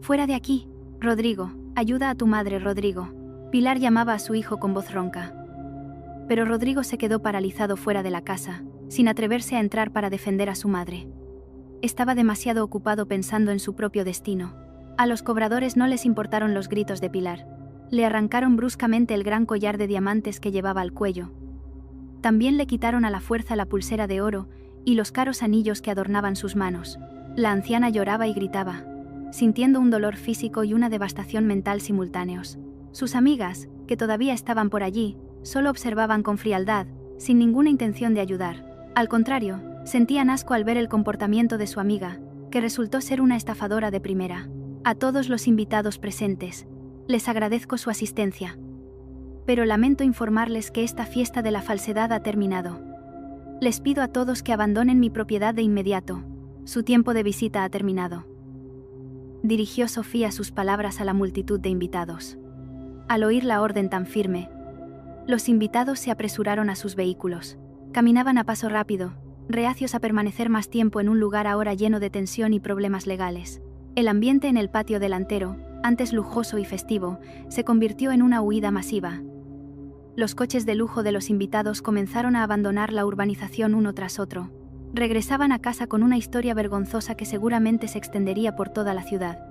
Fuera de aquí. Rodrigo, ayuda a tu madre, Rodrigo». Pilar llamaba a su hijo con voz ronca. Pero Rodrigo se quedó paralizado fuera de la casa, sin atreverse a entrar para defender a su madre. Estaba demasiado ocupado pensando en su propio destino. A los cobradores no les importaron los gritos de Pilar. Le arrancaron bruscamente el gran collar de diamantes que llevaba al cuello. También le quitaron a la fuerza la pulsera de oro y los caros anillos que adornaban sus manos. La anciana lloraba y gritaba, sintiendo un dolor físico y una devastación mental simultáneos. Sus amigas, que todavía estaban por allí, solo observaban con frialdad, sin ninguna intención de ayudar. Al contrario, sentían asco al ver el comportamiento de su amiga, que resultó ser una estafadora de primera. A todos los invitados presentes, les agradezco su asistencia. Pero lamento informarles que esta fiesta de la falsedad ha terminado. Les pido a todos que abandonen mi propiedad de inmediato. Su tiempo de visita ha terminado. Dirigió Sofía sus palabras a la multitud de invitados. Al oír la orden tan firme, los invitados se apresuraron a sus vehículos. Caminaban a paso rápido, reacios a permanecer más tiempo en un lugar ahora lleno de tensión y problemas legales. El ambiente en el patio delantero, antes lujoso y festivo, se convirtió en una huida masiva. Los coches de lujo de los invitados comenzaron a abandonar la urbanización uno tras otro. Regresaban a casa con una historia vergonzosa que seguramente se extendería por toda la ciudad.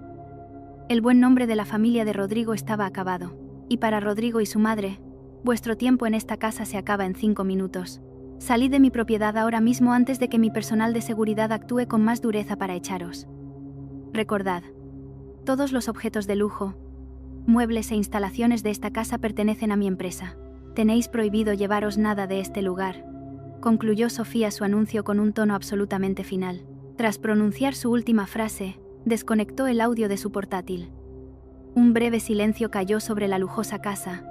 El buen nombre de la familia de Rodrigo estaba acabado. Y para Rodrigo y su madre, vuestro tiempo en esta casa se acaba en 5 minutos. Salid de mi propiedad ahora mismo antes de que mi personal de seguridad actúe con más dureza para echaros. Recordad, todos los objetos de lujo, muebles e instalaciones de esta casa pertenecen a mi empresa. Tenéis prohibido llevaros nada de este lugar. Concluyó Sofía su anuncio con un tono absolutamente final. Tras pronunciar su última frase, desconectó el audio de su portátil. Un breve silencio cayó sobre la lujosa casa,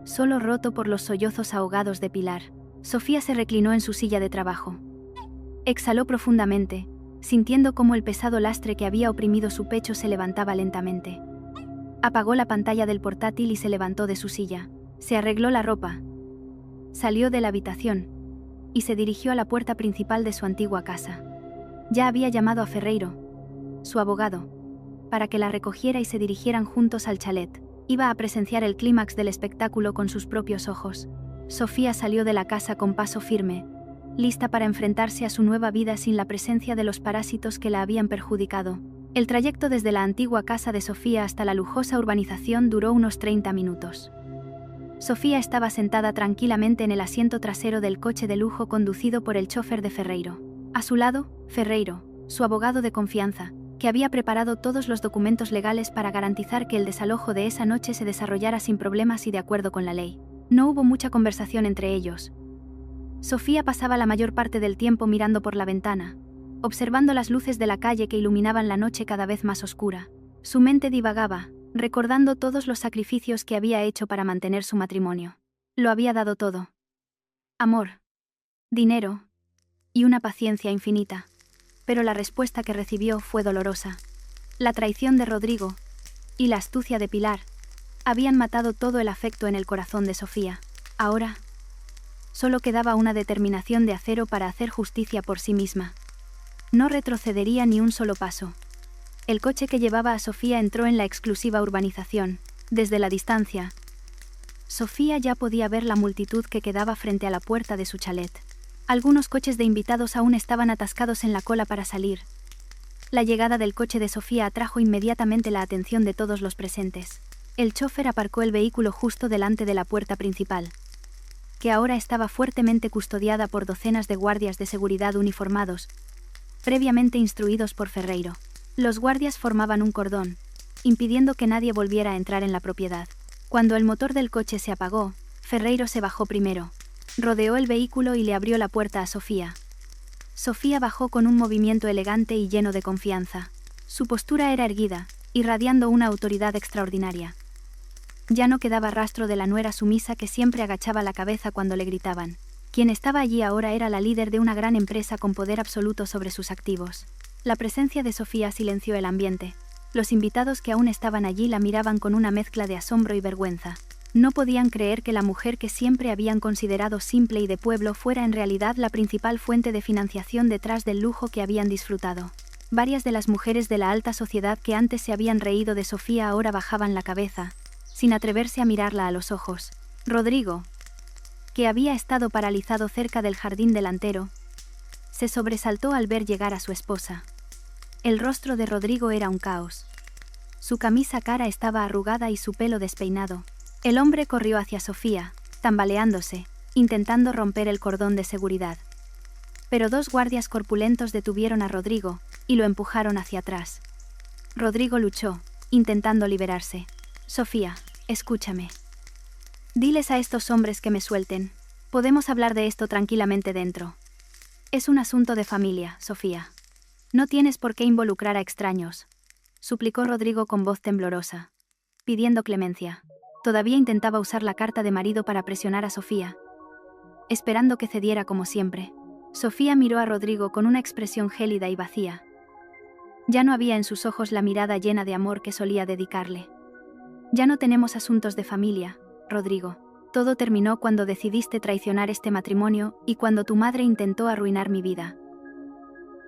solo roto por los sollozos ahogados de Pilar. Sofía se reclinó en su silla de trabajo. Exhaló profundamente, sintiendo cómo el pesado lastre que había oprimido su pecho se levantaba lentamente. Apagó la pantalla del portátil y se levantó de su silla. Se arregló la ropa. Salió de la habitación y se dirigió a la puerta principal de su antigua casa. Ya había llamado a Ferreiro, su abogado, para que la recogiera y se dirigieran juntos al chalet. Iba a presenciar el clímax del espectáculo con sus propios ojos. Sofía salió de la casa con paso firme, lista para enfrentarse a su nueva vida sin la presencia de los parásitos que la habían perjudicado. El trayecto desde la antigua casa de Sofía hasta la lujosa urbanización duró unos 30 minutos. Sofía estaba sentada tranquilamente en el asiento trasero del coche de lujo conducido por el chofer de Ferreiro. A su lado, Ferreiro, su abogado de confianza, que había preparado todos los documentos legales para garantizar que el desalojo de esa noche se desarrollara sin problemas y de acuerdo con la ley. No hubo mucha conversación entre ellos. Sofía pasaba la mayor parte del tiempo mirando por la ventana, observando las luces de la calle que iluminaban la noche cada vez más oscura. Su mente divagaba, recordando todos los sacrificios que había hecho para mantener su matrimonio. Lo había dado todo. Amor, dinero y una paciencia infinita. Pero la respuesta que recibió fue dolorosa. La traición de Rodrigo y la astucia de Pilar habían matado todo el afecto en el corazón de Sofía. Ahora, solo quedaba una determinación de acero para hacer justicia por sí misma. No retrocedería ni un solo paso. El coche que llevaba a Sofía entró en la exclusiva urbanización. Desde la distancia, Sofía ya podía ver la multitud que quedaba frente a la puerta de su chalet. Algunos coches de invitados aún estaban atascados en la cola para salir. La llegada del coche de Sofía atrajo inmediatamente la atención de todos los presentes. El chofer aparcó el vehículo justo delante de la puerta principal, que ahora estaba fuertemente custodiada por docenas de guardias de seguridad uniformados, previamente instruidos por Ferreiro. Los guardias formaban un cordón, impidiendo que nadie volviera a entrar en la propiedad. Cuando el motor del coche se apagó, Ferreiro se bajó primero. Rodeó el vehículo y le abrió la puerta a Sofía. Sofía bajó con un movimiento elegante y lleno de confianza. Su postura era erguida, irradiando una autoridad extraordinaria. Ya no quedaba rastro de la nuera sumisa que siempre agachaba la cabeza cuando le gritaban. Quien estaba allí ahora era la líder de una gran empresa con poder absoluto sobre sus activos. La presencia de Sofía silenció el ambiente. Los invitados que aún estaban allí la miraban con una mezcla de asombro y vergüenza. No podían creer que la mujer que siempre habían considerado simple y de pueblo fuera en realidad la principal fuente de financiación detrás del lujo que habían disfrutado. Varias de las mujeres de la alta sociedad que antes se habían reído de Sofía ahora bajaban la cabeza, sin atreverse a mirarla a los ojos. Rodrigo, que había estado paralizado cerca del jardín delantero, se sobresaltó al ver llegar a su esposa. El rostro de Rodrigo era un caos. Su camisa cara estaba arrugada y su pelo despeinado. El hombre corrió hacia Sofía, tambaleándose, intentando romper el cordón de seguridad. Pero dos guardias corpulentos detuvieron a Rodrigo y lo empujaron hacia atrás. Rodrigo luchó, intentando liberarse. Sofía, escúchame. Diles a estos hombres que me suelten. Podemos hablar de esto tranquilamente dentro. Es un asunto de familia, Sofía. No tienes por qué involucrar a extraños, suplicó Rodrigo con voz temblorosa, pidiendo clemencia. Todavía intentaba usar la carta de marido para presionar a Sofía, esperando que cediera como siempre. Sofía miró a Rodrigo con una expresión gélida y vacía. Ya no había en sus ojos la mirada llena de amor que solía dedicarle. Ya no tenemos asuntos de familia, Rodrigo. Todo terminó cuando decidiste traicionar este matrimonio y cuando tu madre intentó arruinar mi vida,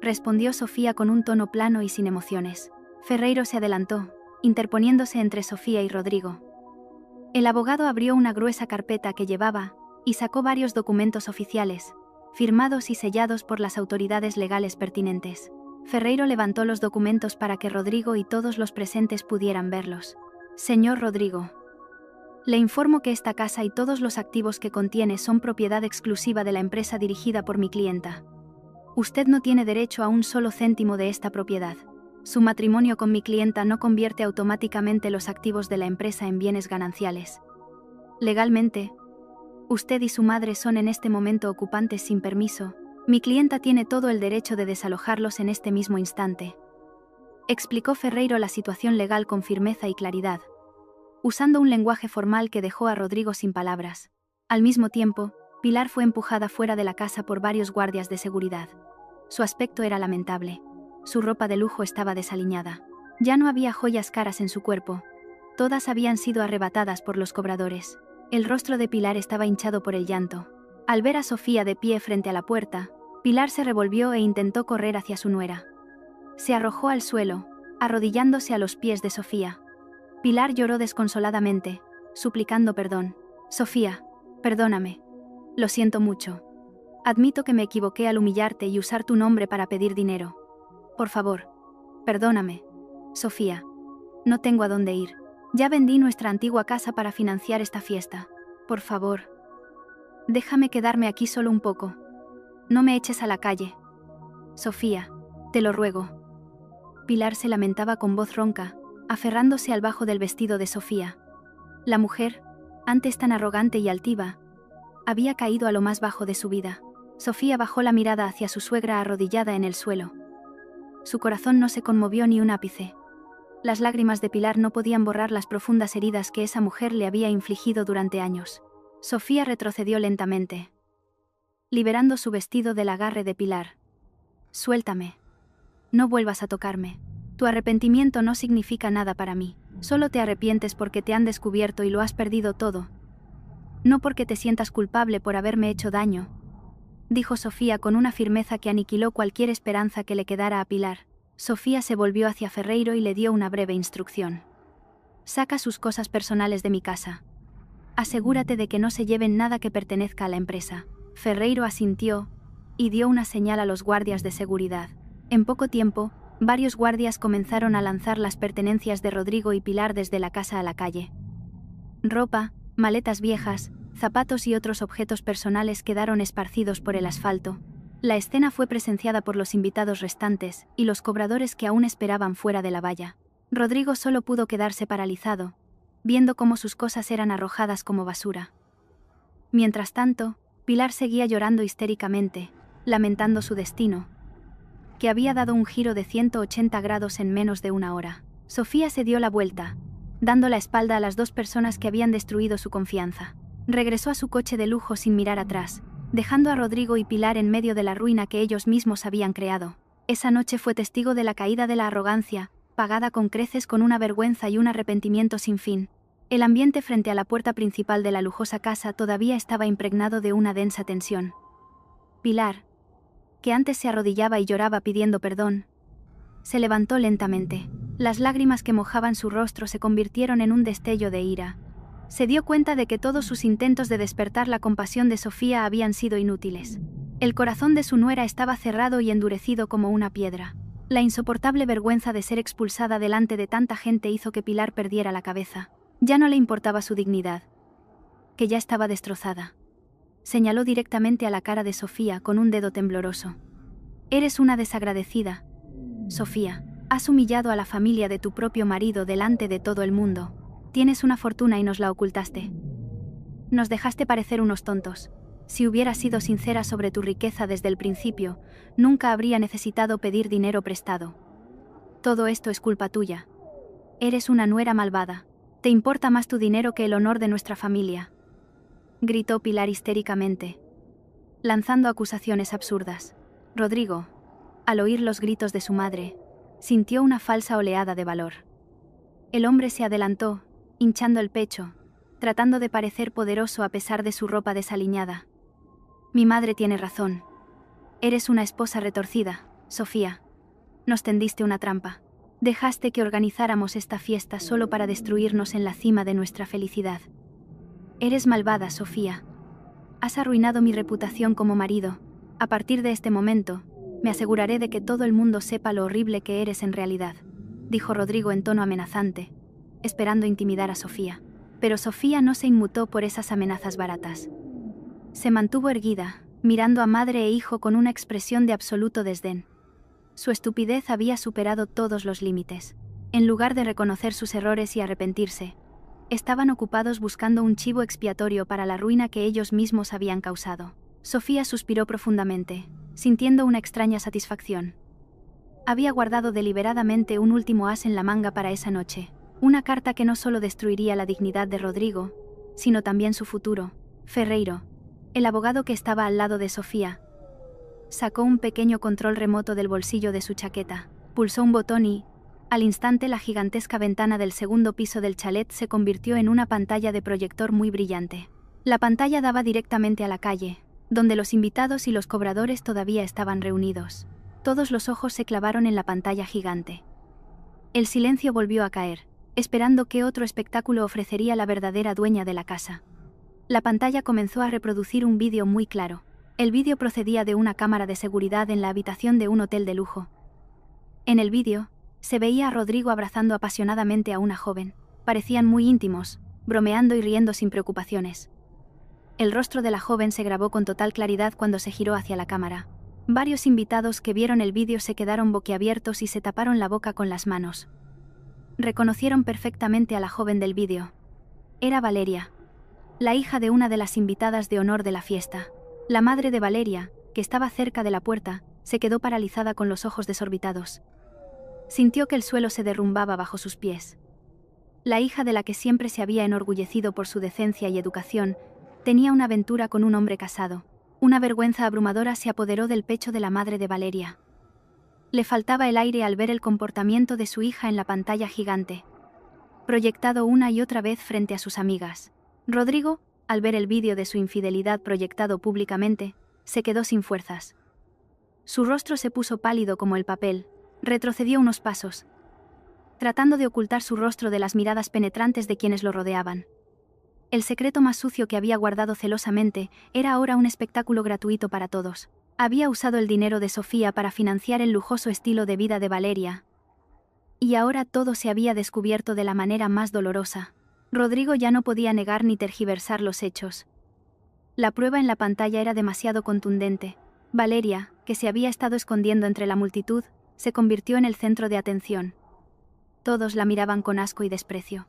respondió Sofía con un tono plano y sin emociones. Ferreiro se adelantó, interponiéndose entre Sofía y Rodrigo. El abogado abrió una gruesa carpeta que llevaba y sacó varios documentos oficiales, firmados y sellados por las autoridades legales pertinentes. Ferreiro levantó los documentos para que Rodrigo y todos los presentes pudieran verlos. Señor Rodrigo, le informo que esta casa y todos los activos que contiene son propiedad exclusiva de la empresa dirigida por mi clienta. Usted no tiene derecho a un solo céntimo de esta propiedad. Su matrimonio con mi clienta no convierte automáticamente los activos de la empresa en bienes gananciales. Legalmente, usted y su madre son en este momento ocupantes sin permiso. Mi clienta tiene todo el derecho de desalojarlos en este mismo instante. Explicó Ferreiro la situación legal con firmeza y claridad, usando un lenguaje formal que dejó a Rodrigo sin palabras. Al mismo tiempo, Pilar fue empujada fuera de la casa por varios guardias de seguridad. Su aspecto era lamentable. Su ropa de lujo estaba desaliñada. Ya no había joyas caras en su cuerpo. Todas habían sido arrebatadas por los cobradores. El rostro de Pilar estaba hinchado por el llanto. Al ver a Sofía de pie frente a la puerta, Pilar se revolvió e intentó correr hacia su nuera. Se arrojó al suelo, arrodillándose a los pies de Sofía. Pilar lloró desconsoladamente, suplicando perdón. Sofía, perdóname. Lo siento mucho. Admito que me equivoqué al humillarte y usar tu nombre para pedir dinero. Por favor, perdóname, Sofía. No tengo a dónde ir. Ya vendí nuestra antigua casa para financiar esta fiesta. Por favor, déjame quedarme aquí solo un poco. No me eches a la calle. Sofía, te lo ruego. Pilar se lamentaba con voz ronca, aferrándose al bajo del vestido de Sofía. La mujer, antes tan arrogante y altiva, había caído a lo más bajo de su vida. Sofía bajó la mirada hacia su suegra arrodillada en el suelo. Su corazón no se conmovió ni un ápice. Las lágrimas de Pilar no podían borrar las profundas heridas que esa mujer le había infligido durante años. Sofía retrocedió lentamente, liberando su vestido del agarre de Pilar. Suéltame. No vuelvas a tocarme. Tu arrepentimiento no significa nada para mí. Solo te arrepientes porque te han descubierto y lo has perdido todo. No porque te sientas culpable por haberme hecho daño, dijo Sofía con una firmeza que aniquiló cualquier esperanza que le quedara a Pilar. Sofía se volvió hacia Ferreiro y le dio una breve instrucción. Saca sus cosas personales de mi casa. Asegúrate de que no se lleven nada que pertenezca a la empresa. Ferreiro asintió y dio una señal a los guardias de seguridad. En poco tiempo, varios guardias comenzaron a lanzar las pertenencias de Rodrigo y Pilar desde la casa a la calle. Ropa, maletas viejas, zapatos y otros objetos personales quedaron esparcidos por el asfalto. La escena fue presenciada por los invitados restantes y los cobradores que aún esperaban fuera de la valla. Rodrigo solo pudo quedarse paralizado, viendo cómo sus cosas eran arrojadas como basura. Mientras tanto, Pilar seguía llorando histéricamente, lamentando su destino, que había dado un giro de 180 grados en menos de una hora. Sofía se dio la vuelta, dando la espalda a las dos personas que habían destruido su confianza. Regresó a su coche de lujo sin mirar atrás, dejando a Rodrigo y Pilar en medio de la ruina que ellos mismos habían creado. Esa noche fue testigo de la caída de la arrogancia, pagada con creces con una vergüenza y un arrepentimiento sin fin. El ambiente frente a la puerta principal de la lujosa casa todavía estaba impregnado de una densa tensión. Pilar, que antes se arrodillaba y lloraba pidiendo perdón, se levantó lentamente. Las lágrimas que mojaban su rostro se convirtieron en un destello de ira. Se dio cuenta de que todos sus intentos de despertar la compasión de Sofía habían sido inútiles. El corazón de su nuera estaba cerrado y endurecido como una piedra. La insoportable vergüenza de ser expulsada delante de tanta gente hizo que Pilar perdiera la cabeza. Ya no le importaba su dignidad, que ya estaba destrozada. Señaló directamente a la cara de Sofía con un dedo tembloroso. Eres una desagradecida, Sofía. Has humillado a la familia de tu propio marido delante de todo el mundo. Tienes una fortuna y nos la ocultaste. Nos dejaste parecer unos tontos. Si hubieras sido sincera sobre tu riqueza desde el principio, nunca habría necesitado pedir dinero prestado. Todo esto es culpa tuya. Eres una nuera malvada. Te importa más tu dinero que el honor de nuestra familia, gritó Pilar histéricamente, lanzando acusaciones absurdas. Rodrigo, al oír los gritos de su madre, sintió una falsa oleada de valor. El hombre se adelantó, hinchando el pecho, tratando de parecer poderoso a pesar de su ropa desaliñada. Mi madre tiene razón. Eres una esposa retorcida, Sofía. Nos tendiste una trampa. Dejaste que organizáramos esta fiesta solo para destruirnos en la cima de nuestra felicidad. Eres malvada, Sofía. Has arruinado mi reputación como marido. A partir de este momento, me aseguraré de que todo el mundo sepa lo horrible que eres en realidad, dijo Rodrigo en tono amenazante, esperando intimidar a Sofía. Pero Sofía no se inmutó por esas amenazas baratas. Se mantuvo erguida, mirando a madre e hijo con una expresión de absoluto desdén. Su estupidez había superado todos los límites. En lugar de reconocer sus errores y arrepentirse, estaban ocupados buscando un chivo expiatorio para la ruina que ellos mismos habían causado. Sofía suspiró profundamente, sintiendo una extraña satisfacción. Había guardado deliberadamente un último as en la manga para esa noche, una carta que no solo destruiría la dignidad de Rodrigo, sino también su futuro. Ferreiro, el abogado que estaba al lado de Sofía, sacó un pequeño control remoto del bolsillo de su chaqueta, pulsó un botón y, al instante, la gigantesca ventana del segundo piso del chalet se convirtió en una pantalla de proyector muy brillante. La pantalla daba directamente a la calle, donde los invitados y los cobradores todavía estaban reunidos. Todos los ojos se clavaron en la pantalla gigante. El silencio volvió a caer, esperando qué otro espectáculo ofrecería la verdadera dueña de la casa. La pantalla comenzó a reproducir un vídeo muy claro. El vídeo procedía de una cámara de seguridad en la habitación de un hotel de lujo. En el vídeo, se veía a Rodrigo abrazando apasionadamente a una joven. Parecían muy íntimos, bromeando y riendo sin preocupaciones. El rostro de la joven se grabó con total claridad cuando se giró hacia la cámara. Varios invitados que vieron el vídeo se quedaron boquiabiertos y se taparon la boca con las manos. Reconocieron perfectamente a la joven del vídeo. Era Valeria, la hija de una de las invitadas de honor de la fiesta. La madre de Valeria, que estaba cerca de la puerta, se quedó paralizada con los ojos desorbitados. Sintió que el suelo se derrumbaba bajo sus pies. La hija de la que siempre se había enorgullecido por su decencia y educación, tenía una aventura con un hombre casado. Una vergüenza abrumadora se apoderó del pecho de la madre de Valeria. Le faltaba el aire al ver el comportamiento de su hija en la pantalla gigante, proyectado una y otra vez frente a sus amigas. Rodrigo, al ver el vídeo de su infidelidad proyectado públicamente, se quedó sin fuerzas. Su rostro se puso pálido como el papel, retrocedió unos pasos, tratando de ocultar su rostro de las miradas penetrantes de quienes lo rodeaban. El secreto más sucio que había guardado celosamente era ahora un espectáculo gratuito para todos. Había usado el dinero de Sofía para financiar el lujoso estilo de vida de Valeria. Y ahora todo se había descubierto de la manera más dolorosa. Rodrigo ya no podía negar ni tergiversar los hechos. La prueba en la pantalla era demasiado contundente. Valeria, que se había estado escondiendo entre la multitud, se convirtió en el centro de atención. Todos la miraban con asco y desprecio.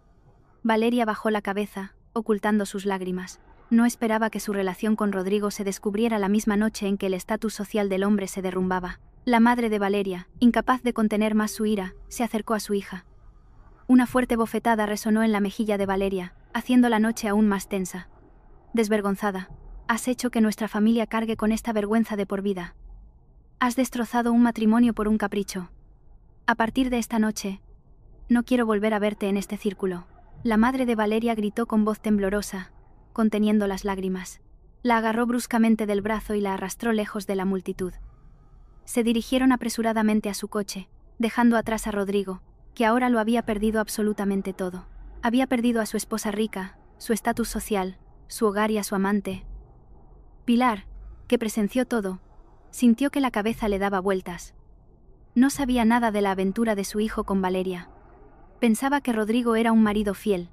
Valeria bajó la cabeza, ocultando sus lágrimas. No esperaba que su relación con Rodrigo se descubriera la misma noche en que el estatus social del hombre se derrumbaba. La madre de Valeria, incapaz de contener más su ira, se acercó a su hija. Una fuerte bofetada resonó en la mejilla de Valeria, haciendo la noche aún más tensa. Desvergonzada, has hecho que nuestra familia cargue con esta vergüenza de por vida. Has destrozado un matrimonio por un capricho. A partir de esta noche, no quiero volver a verte en este círculo. La madre de Valeria gritó con voz temblorosa, conteniendo las lágrimas. La agarró bruscamente del brazo y la arrastró lejos de la multitud. Se dirigieron apresuradamente a su coche, dejando atrás a Rodrigo, que ahora lo había perdido absolutamente todo. Había perdido a su esposa rica, su estatus social, su hogar y a su amante. Pilar, que presenció todo, sintió que la cabeza le daba vueltas. No sabía nada de la aventura de su hijo con Valeria. Pensaba que Rodrigo era un marido fiel,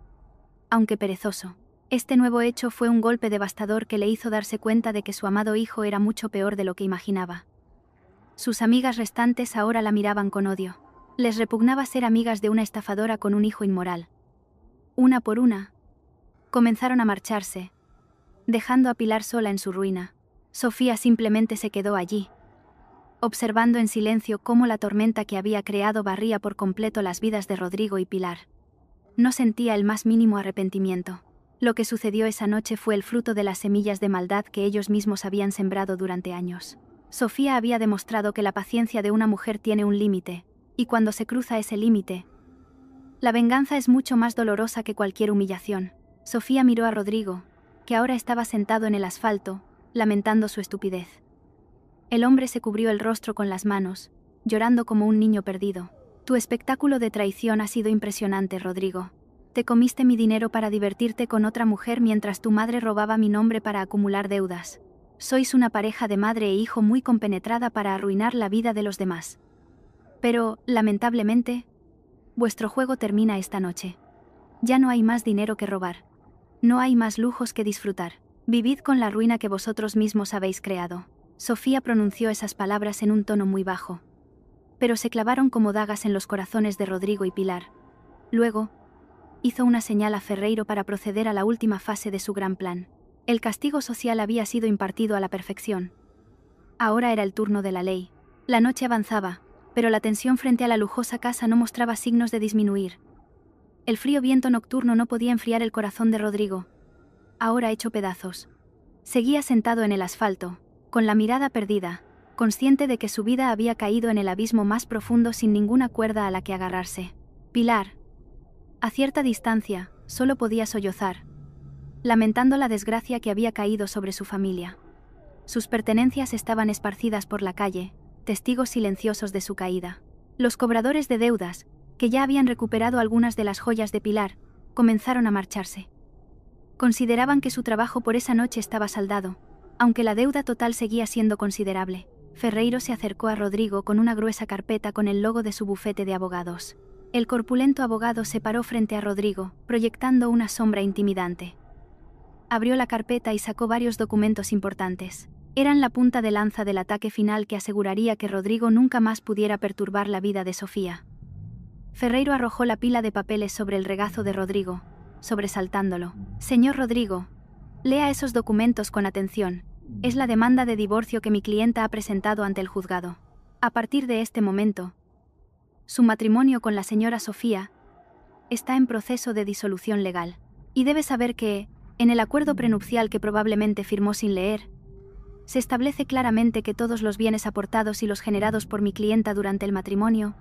aunque perezoso. Este nuevo hecho fue un golpe devastador que le hizo darse cuenta de que su amado hijo era mucho peor de lo que imaginaba. Sus amigas restantes ahora la miraban con odio. Les repugnaba ser amigas de una estafadora con un hijo inmoral. Una por una, comenzaron a marcharse, dejando a Pilar sola en su ruina. Sofía simplemente se quedó allí, observando en silencio cómo la tormenta que había creado barría por completo las vidas de Rodrigo y Pilar. No sentía el más mínimo arrepentimiento. Lo que sucedió esa noche fue el fruto de las semillas de maldad que ellos mismos habían sembrado durante años. Sofía había demostrado que la paciencia de una mujer tiene un límite, y cuando se cruza ese límite, la venganza es mucho más dolorosa que cualquier humillación. Sofía miró a Rodrigo, que ahora estaba sentado en el asfalto, lamentando su estupidez. El hombre se cubrió el rostro con las manos, llorando como un niño perdido. Tu espectáculo de traición ha sido impresionante, Rodrigo. Te comiste mi dinero para divertirte con otra mujer mientras tu madre robaba mi nombre para acumular deudas. Sois una pareja de madre e hijo muy compenetrada para arruinar la vida de los demás. Pero, lamentablemente, vuestro juego termina esta noche. Ya no hay más dinero que robar. No hay más lujos que disfrutar. Vivid con la ruina que vosotros mismos habéis creado. Sofía pronunció esas palabras en un tono muy bajo, pero se clavaron como dagas en los corazones de Rodrigo y Pilar. Luego, hizo una señal a Ferreiro para proceder a la última fase de su gran plan. El castigo social había sido impartido a la perfección. Ahora era el turno de la ley. La noche avanzaba, pero la tensión frente a la lujosa casa no mostraba signos de disminuir. El frío viento nocturno no podía enfriar el corazón de Rodrigo, ahora hecho pedazos. Seguía sentado en el asfalto, con la mirada perdida, consciente de que su vida había caído en el abismo más profundo sin ninguna cuerda a la que agarrarse. Pilar, a cierta distancia, solo podía sollozar, lamentando la desgracia que había caído sobre su familia. Sus pertenencias estaban esparcidas por la calle, testigos silenciosos de su caída. Los cobradores de deudas, que ya habían recuperado algunas de las joyas de Pilar, comenzaron a marcharse. Consideraban que su trabajo por esa noche estaba saldado, Aunque la deuda total seguía siendo considerable, Ferreiro se acercó a Rodrigo con una gruesa carpeta con el logo de su bufete de abogados. El corpulento abogado se paró frente a Rodrigo, proyectando una sombra intimidante. Abrió la carpeta y sacó varios documentos importantes. Eran la punta de lanza del ataque final que aseguraría que Rodrigo nunca más pudiera perturbar la vida de Sofía. Ferreiro arrojó la pila de papeles sobre el regazo de Rodrigo, sobresaltándolo. «Señor Rodrigo, lea esos documentos con atención. Es la demanda de divorcio que mi clienta ha presentado ante el juzgado. A partir de este momento, su matrimonio con la señora Sofía está en proceso de disolución legal. Y debe saber que, en el acuerdo prenupcial que probablemente firmó sin leer, se establece claramente que todos los bienes aportados y los generados por mi clienta durante el matrimonio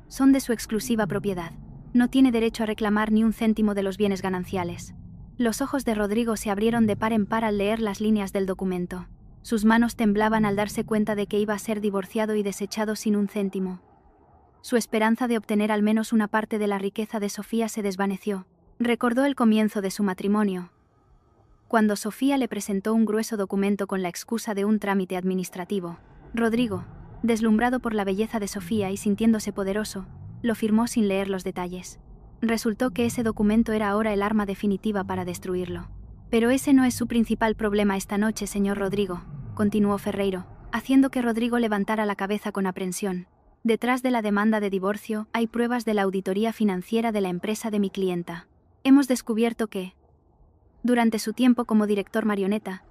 son de su exclusiva propiedad. No tiene derecho a reclamar ni un céntimo de los bienes gananciales». Los ojos de Rodrigo se abrieron de par en par al leer las líneas del documento. Sus manos temblaban al darse cuenta de que iba a ser divorciado y desechado sin un céntimo. Su esperanza de obtener al menos una parte de la riqueza de Sofía se desvaneció. Recordó el comienzo de su matrimonio, cuando Sofía le presentó un grueso documento con la excusa de un trámite administrativo. Rodrigo, deslumbrado por la belleza de Sofía y sintiéndose poderoso, lo firmó sin leer los detalles. Resultó que ese documento era ahora el arma definitiva para destruirlo. «Pero ese no es su principal problema esta noche, señor Rodrigo», continuó Ferreiro, haciendo que Rodrigo levantara la cabeza con aprensión. «Detrás de la demanda de divorcio hay pruebas de la auditoría financiera de la empresa de mi clienta. Hemos descubierto que, durante su tiempo como director marioneta,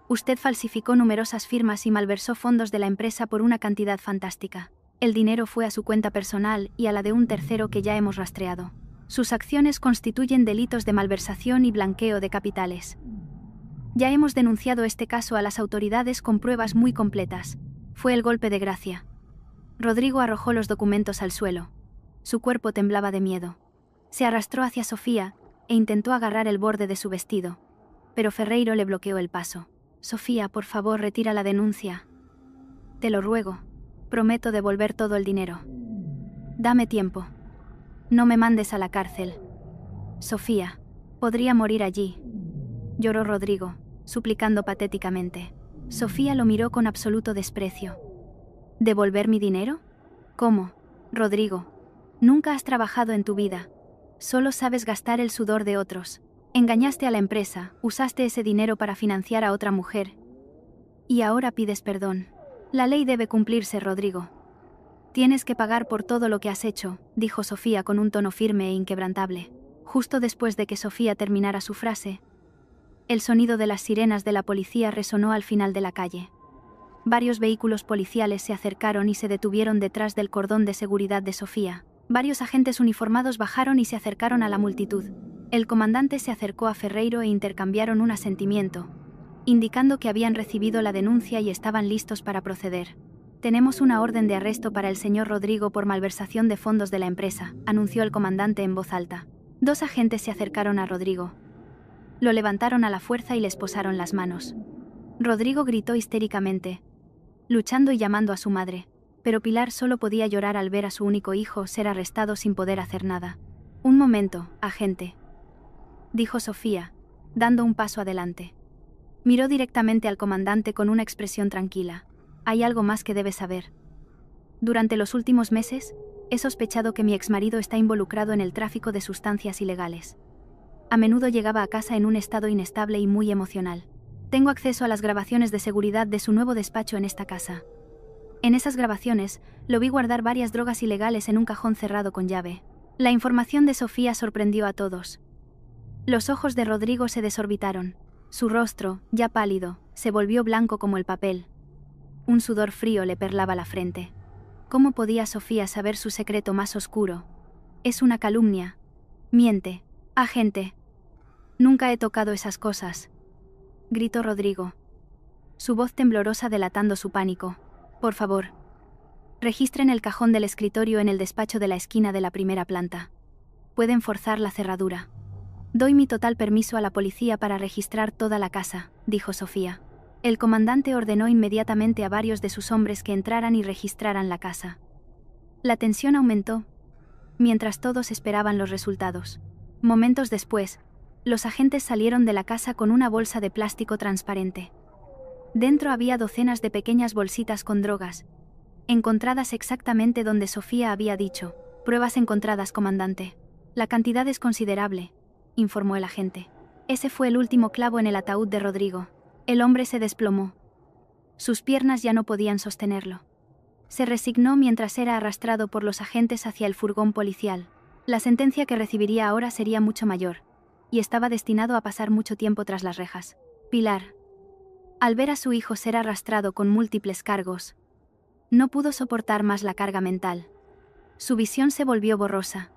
usted falsificó numerosas firmas y malversó fondos de la empresa por una cantidad fantástica. El dinero fue a su cuenta personal y a la de un tercero que ya hemos rastreado. Sus acciones constituyen delitos de malversación y blanqueo de capitales. Ya hemos denunciado este caso a las autoridades con pruebas muy completas. Fue el golpe de gracia». Rodrigo arrojó los documentos al suelo. Su cuerpo temblaba de miedo. Se arrastró hacia Sofía e intentó agarrar el borde de su vestido, pero Ferreiro le bloqueó el paso. «Sofía, por favor, retira la denuncia. Te lo ruego. Prometo devolver todo el dinero. Dame tiempo. No me mandes a la cárcel. Sofía, podría morir allí», lloró Rodrigo, suplicando patéticamente. Sofía lo miró con absoluto desprecio. «¿Devolver mi dinero? ¿Cómo? Rodrigo, nunca has trabajado en tu vida. Solo sabes gastar el sudor de otros. Engañaste a la empresa, usaste ese dinero para financiar a otra mujer. Y ahora pides perdón. La ley debe cumplirse, Rodrigo. Tienes que pagar por todo lo que has hecho», dijo Sofía con un tono firme e inquebrantable. Justo después de que Sofía terminara su frase, el sonido de las sirenas de la policía resonó al final de la calle. Varios vehículos policiales se acercaron y se detuvieron detrás del cordón de seguridad de Sofía. Varios agentes uniformados bajaron y se acercaron a la multitud. El comandante se acercó a Ferreiro e intercambiaron un asentimiento, indicando que habían recibido la denuncia y estaban listos para proceder. «Tenemos una orden de arresto para el señor Rodrigo por malversación de fondos de la empresa», anunció el comandante en voz alta. 2 agentes se acercaron a Rodrigo. Lo levantaron a la fuerza y le esposaron las manos. Rodrigo gritó histéricamente, luchando y llamando a su madre, pero Pilar solo podía llorar al ver a su único hijo ser arrestado sin poder hacer nada. «Un momento, agente», dijo Sofía, dando un paso adelante. Miró directamente al comandante con una expresión tranquila. «Hay algo más que debes saber. Durante los últimos meses, he sospechado que mi exmarido está involucrado en el tráfico de sustancias ilegales. A menudo llegaba a casa en un estado inestable y muy emocional. Tengo acceso a las grabaciones de seguridad de su nuevo despacho en esta casa. En esas grabaciones, lo vi guardar varias drogas ilegales en un cajón cerrado con llave». La información de Sofía sorprendió a todos. Los ojos de Rodrigo se desorbitaron. Su rostro, ya pálido, se volvió blanco como el papel. Un sudor frío le perlaba la frente. ¿Cómo podía Sofía saber su secreto más oscuro? «Es una calumnia. Miente. Agente. Nunca he tocado esas cosas», gritó Rodrigo, su voz temblorosa delatando su pánico. «Por favor, registren el cajón del escritorio en el despacho de la esquina de la primera planta. Pueden forzar la cerradura». «Doy mi total permiso a la policía para registrar toda la casa», dijo Sofía. El comandante ordenó inmediatamente a varios de sus hombres que entraran y registraran la casa. La tensión aumentó, mientras todos esperaban los resultados. Momentos después, los agentes salieron de la casa con una bolsa de plástico transparente. Dentro había docenas de pequeñas bolsitas con drogas, encontradas exactamente donde Sofía había dicho. Pruebas encontradas, comandante. La cantidad es considerable, informó el agente. Ese fue el último clavo en el ataúd de Rodrigo. El hombre se desplomó. Sus piernas ya no podían sostenerlo. Se resignó mientras era arrastrado por los agentes hacia el furgón policial. La sentencia que recibiría ahora sería mucho mayor, y estaba destinado a pasar mucho tiempo tras las rejas. Pilar, al ver a su hijo ser arrastrado con múltiples cargos, no pudo soportar más la carga mental. Su visión se volvió borrosa.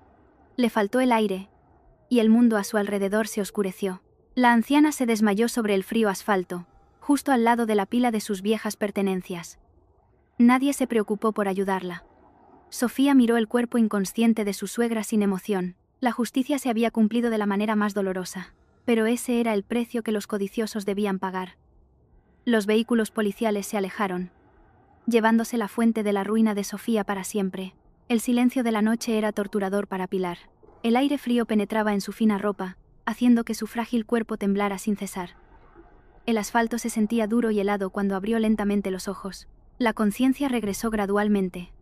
Le faltó el aire, y el mundo a su alrededor se oscureció. La anciana se desmayó sobre el frío asfalto, justo al lado de la pila de sus viejas pertenencias. Nadie se preocupó por ayudarla. Sofía miró el cuerpo inconsciente de su suegra sin emoción. La justicia se había cumplido de la manera más dolorosa, pero ese era el precio que los codiciosos debían pagar. Los vehículos policiales se alejaron, llevándose la fuente de la ruina de Sofía para siempre. El silencio de la noche era torturador para Pilar. El aire frío penetraba en su fina ropa, haciendo que su frágil cuerpo temblara sin cesar. El asfalto se sentía duro y helado cuando abrió lentamente los ojos. La conciencia regresó gradualmente,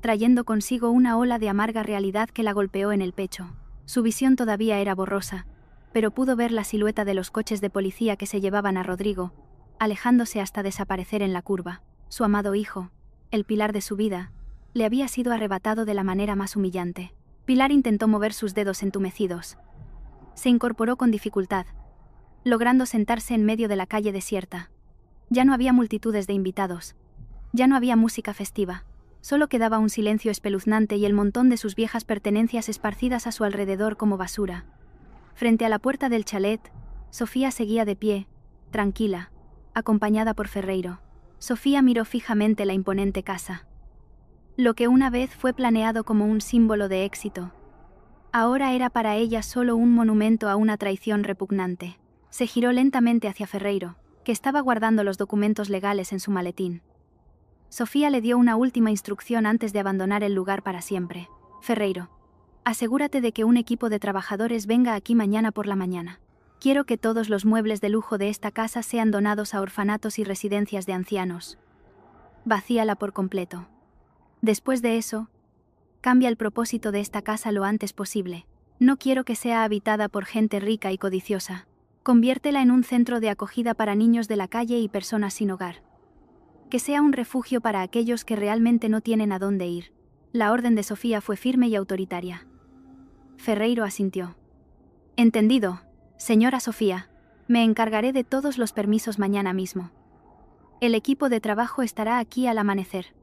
trayendo consigo una ola de amarga realidad que la golpeó en el pecho. Su visión todavía era borrosa, pero pudo ver la silueta de los coches de policía que se llevaban a Rodrigo, alejándose hasta desaparecer en la curva. Su amado hijo, el pilar de su vida, le había sido arrebatado de la manera más humillante. Pilar intentó mover sus dedos entumecidos. Se incorporó con dificultad, logrando sentarse en medio de la calle desierta. Ya no había multitudes de invitados. Ya no había música festiva. Solo quedaba un silencio espeluznante y el montón de sus viejas pertenencias esparcidas a su alrededor como basura. Frente a la puerta del chalet, Sofía seguía de pie, tranquila, acompañada por Ferreiro. Sofía miró fijamente la imponente casa. Lo que una vez fue planeado como un símbolo de éxito, ahora era para ella solo un monumento a una traición repugnante. Se giró lentamente hacia Ferreiro, que estaba guardando los documentos legales en su maletín. Sofía le dio una última instrucción antes de abandonar el lugar para siempre. Ferreiro, asegúrate de que un equipo de trabajadores venga aquí mañana por la mañana. Quiero que todos los muebles de lujo de esta casa sean donados a orfanatos y residencias de ancianos. Vacíala por completo. Después de eso, cambia el propósito de esta casa lo antes posible. No quiero que sea habitada por gente rica y codiciosa. Conviértela en un centro de acogida para niños de la calle y personas sin hogar. Que sea un refugio para aquellos que realmente no tienen a dónde ir. La orden de Sofía fue firme y autoritaria. Ferreiro asintió. Entendido, señora Sofía. Me encargaré de todos los permisos mañana mismo. El equipo de trabajo estará aquí al amanecer.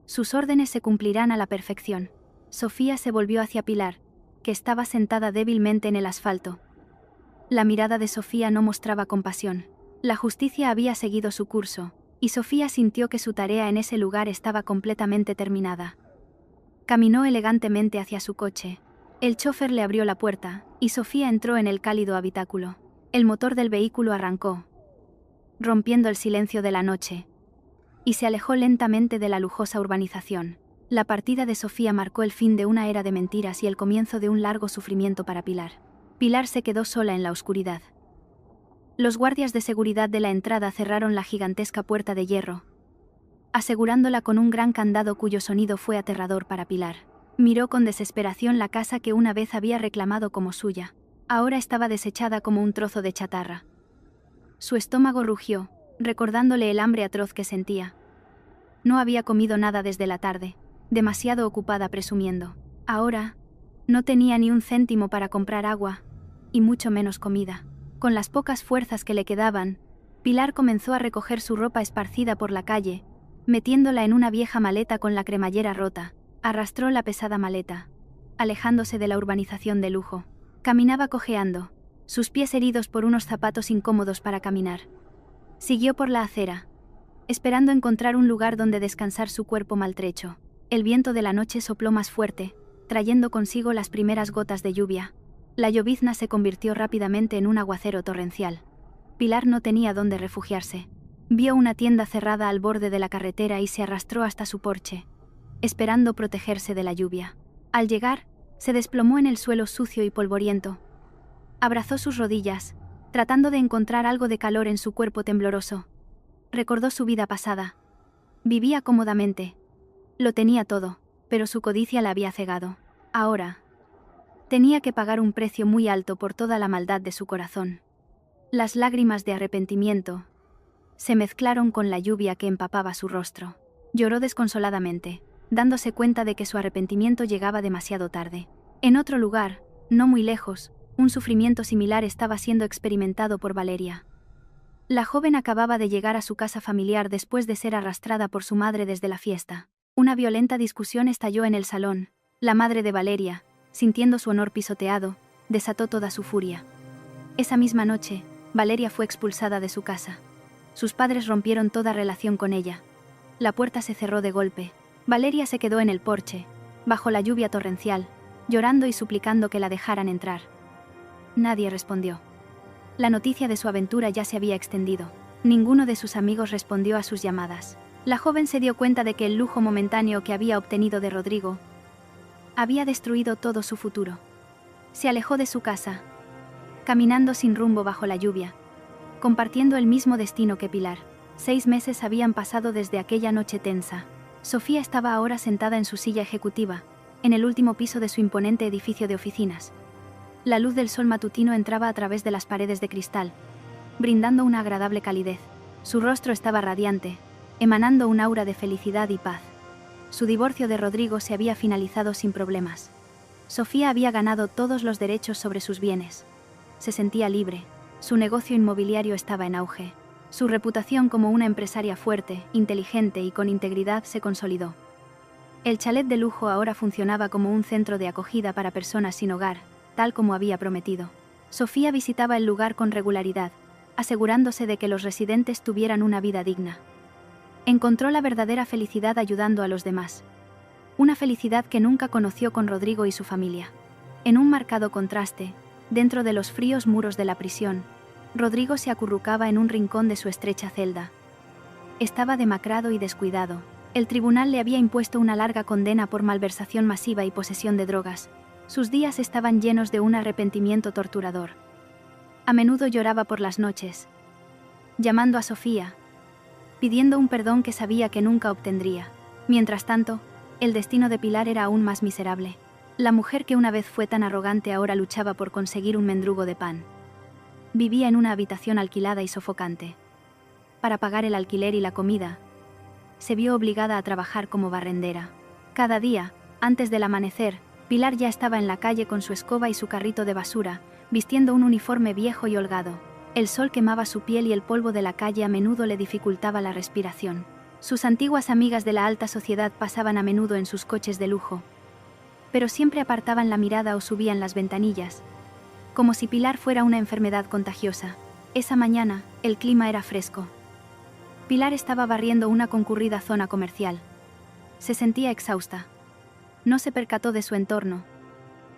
Sus órdenes se cumplirán a la perfección. Sofía se volvió hacia Pilar, que estaba sentada débilmente en el asfalto. La mirada de Sofía no mostraba compasión. La justicia había seguido su curso, y Sofía sintió que su tarea en ese lugar estaba completamente terminada. Caminó elegantemente hacia su coche. El chofer le abrió la puerta, y Sofía entró en el cálido habitáculo. El motor del vehículo arrancó, rompiendo el silencio de la noche, y se alejó lentamente de la lujosa urbanización. La partida de Sofía marcó el fin de una era de mentiras y el comienzo de un largo sufrimiento para Pilar. Pilar se quedó sola en la oscuridad. Los guardias de seguridad de la entrada cerraron la gigantesca puerta de hierro, asegurándola con un gran candado cuyo sonido fue aterrador para Pilar. Miró con desesperación la casa que una vez había reclamado como suya. Ahora estaba desechada como un trozo de chatarra. Su estómago rugió, recordándole el hambre atroz que sentía. No había comido nada desde la tarde, demasiado ocupada presumiendo. Ahora, no tenía ni un céntimo para comprar agua, y mucho menos comida. Con las pocas fuerzas que le quedaban, Pilar comenzó a recoger su ropa esparcida por la calle, metiéndola en una vieja maleta con la cremallera rota. Arrastró la pesada maleta, alejándose de la urbanización de lujo. Caminaba cojeando, sus pies heridos por unos zapatos incómodos para caminar. Siguió por la acera, esperando encontrar un lugar donde descansar su cuerpo maltrecho. El viento de la noche sopló más fuerte, trayendo consigo las primeras gotas de lluvia. La llovizna se convirtió rápidamente en un aguacero torrencial. Pilar no tenía dónde refugiarse. Vio una tienda cerrada al borde de la carretera y se arrastró hasta su porche, esperando protegerse de la lluvia. Al llegar, se desplomó en el suelo sucio y polvoriento. Abrazó sus rodillas, tratando de encontrar algo de calor en su cuerpo tembloroso. Recordó su vida pasada. Vivía cómodamente. Lo tenía todo, pero su codicia la había cegado. Ahora tenía que pagar un precio muy alto por toda la maldad de su corazón. Las lágrimas de arrepentimiento se mezclaron con la lluvia que empapaba su rostro. Lloró desconsoladamente, dándose cuenta de que su arrepentimiento llegaba demasiado tarde. En otro lugar, no muy lejos, un sufrimiento similar estaba siendo experimentado por Valeria. La joven acababa de llegar a su casa familiar después de ser arrastrada por su madre desde la fiesta. Una violenta discusión estalló en el salón. La madre de Valeria, sintiendo su honor pisoteado, desató toda su furia. Esa misma noche, Valeria fue expulsada de su casa. Sus padres rompieron toda relación con ella. La puerta se cerró de golpe. Valeria se quedó en el porche, bajo la lluvia torrencial, llorando y suplicando que la dejaran entrar. Nadie respondió. La noticia de su aventura ya se había extendido. Ninguno de sus amigos respondió a sus llamadas. La joven se dio cuenta de que el lujo momentáneo que había obtenido de Rodrigo había destruido todo su futuro. Se alejó de su casa, caminando sin rumbo bajo la lluvia, compartiendo el mismo destino que Pilar. 6 meses habían pasado desde aquella noche tensa. Sofía estaba ahora sentada en su silla ejecutiva, en el último piso de su imponente edificio de oficinas. La luz del sol matutino entraba a través de las paredes de cristal, brindando una agradable calidez. Su rostro estaba radiante, emanando un aura de felicidad y paz. Su divorcio de Rodrigo se había finalizado sin problemas. Sofía había ganado todos los derechos sobre sus bienes. Se sentía libre, su negocio inmobiliario estaba en auge. Su reputación como una empresaria fuerte, inteligente y con integridad se consolidó. El chalet de lujo ahora funcionaba como un centro de acogida para personas sin hogar, tal como había prometido. Sofía visitaba el lugar con regularidad, asegurándose de que los residentes tuvieran una vida digna. Encontró la verdadera felicidad ayudando a los demás. Una felicidad que nunca conoció con Rodrigo y su familia. En un marcado contraste, dentro de los fríos muros de la prisión, Rodrigo se acurrucaba en un rincón de su estrecha celda. Estaba demacrado y descuidado. El tribunal le había impuesto una larga condena por malversación masiva y posesión de drogas. Sus días estaban llenos de un arrepentimiento torturador. A menudo lloraba por las noches, llamando a Sofía, pidiendo un perdón que sabía que nunca obtendría. Mientras tanto, el destino de Pilar era aún más miserable. La mujer que una vez fue tan arrogante ahora luchaba por conseguir un mendrugo de pan. Vivía en una habitación alquilada y sofocante. Para pagar el alquiler y la comida, se vio obligada a trabajar como barrendera. Cada día, antes del amanecer, Pilar ya estaba en la calle con su escoba y su carrito de basura, vistiendo un uniforme viejo y holgado. El sol quemaba su piel y el polvo de la calle a menudo le dificultaba la respiración. Sus antiguas amigas de la alta sociedad pasaban a menudo en sus coches de lujo, pero siempre apartaban la mirada o subían las ventanillas, como si Pilar fuera una enfermedad contagiosa. Esa mañana, el clima era fresco. Pilar estaba barriendo una concurrida zona comercial. Se sentía exhausta. No se percató de su entorno,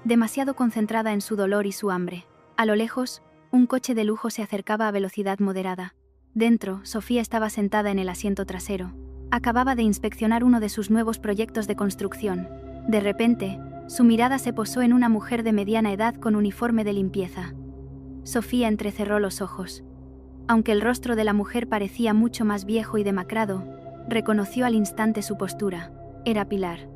demasiado concentrada en su dolor y su hambre. A lo lejos, un coche de lujo se acercaba a velocidad moderada. Dentro, Sofía estaba sentada en el asiento trasero. Acababa de inspeccionar uno de sus nuevos proyectos de construcción. De repente, su mirada se posó en una mujer de mediana edad con uniforme de limpieza. Sofía entrecerró los ojos. Aunque el rostro de la mujer parecía mucho más viejo y demacrado, reconoció al instante su postura. Era Pilar.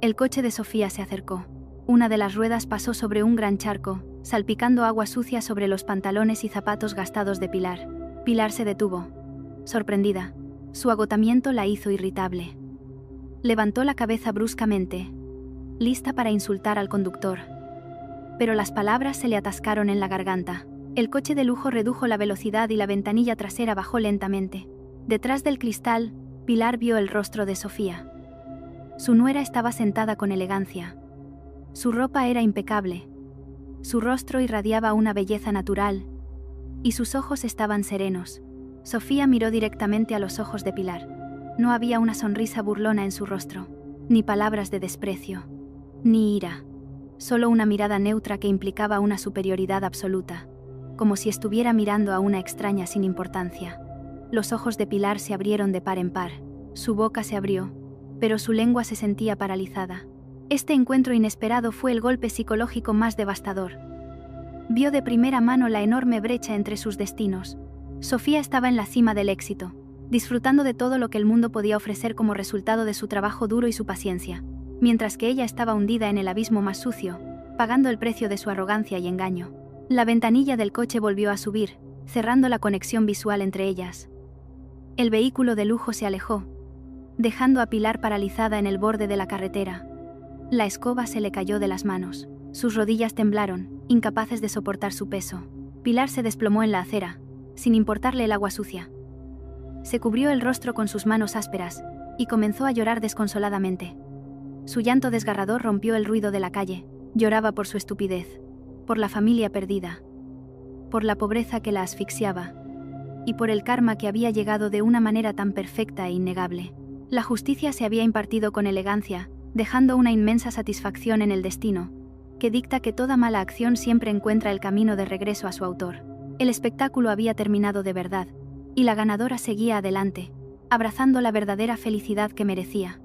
El coche de Sofía se acercó. Una de las ruedas pasó sobre un gran charco, salpicando agua sucia sobre los pantalones y zapatos gastados de Pilar. Pilar se detuvo, sorprendida. Su agotamiento la hizo irritable. Levantó la cabeza bruscamente, lista para insultar al conductor. Pero las palabras se le atascaron en la garganta. El coche de lujo redujo la velocidad y la ventanilla trasera bajó lentamente. Detrás del cristal, Pilar vio el rostro de Sofía. Su nuera estaba sentada con elegancia. Su ropa era impecable. Su rostro irradiaba una belleza natural, y sus ojos estaban serenos. Sofía miró directamente a los ojos de Pilar. No había una sonrisa burlona en su rostro, ni palabras de desprecio, ni ira. Solo una mirada neutra que implicaba una superioridad absoluta, como si estuviera mirando a una extraña sin importancia. Los ojos de Pilar se abrieron de par en par. Su boca se abrió, pero su lengua se sentía paralizada. Este encuentro inesperado fue el golpe psicológico más devastador. Vio de primera mano la enorme brecha entre sus destinos. Sofía estaba en la cima del éxito, disfrutando de todo lo que el mundo podía ofrecer como resultado de su trabajo duro y su paciencia, mientras que ella estaba hundida en el abismo más sucio, pagando el precio de su arrogancia y engaño. La ventanilla del coche volvió a subir, cerrando la conexión visual entre ellas. El vehículo de lujo se alejó, dejando a Pilar paralizada en el borde de la carretera. La escoba se le cayó de las manos. Sus rodillas temblaron, incapaces de soportar su peso. Pilar se desplomó en la acera, sin importarle el agua sucia. Se cubrió el rostro con sus manos ásperas, y comenzó a llorar desconsoladamente. Su llanto desgarrador rompió el ruido de la calle. Lloraba por su estupidez, por la familia perdida, por la pobreza que la asfixiaba, y por el karma que había llegado de una manera tan perfecta e innegable. La justicia se había impartido con elegancia, dejando una inmensa satisfacción en el destino, que dicta que toda mala acción siempre encuentra el camino de regreso a su autor. El espectáculo había terminado de verdad, y la ganadora seguía adelante, abrazando la verdadera felicidad que merecía.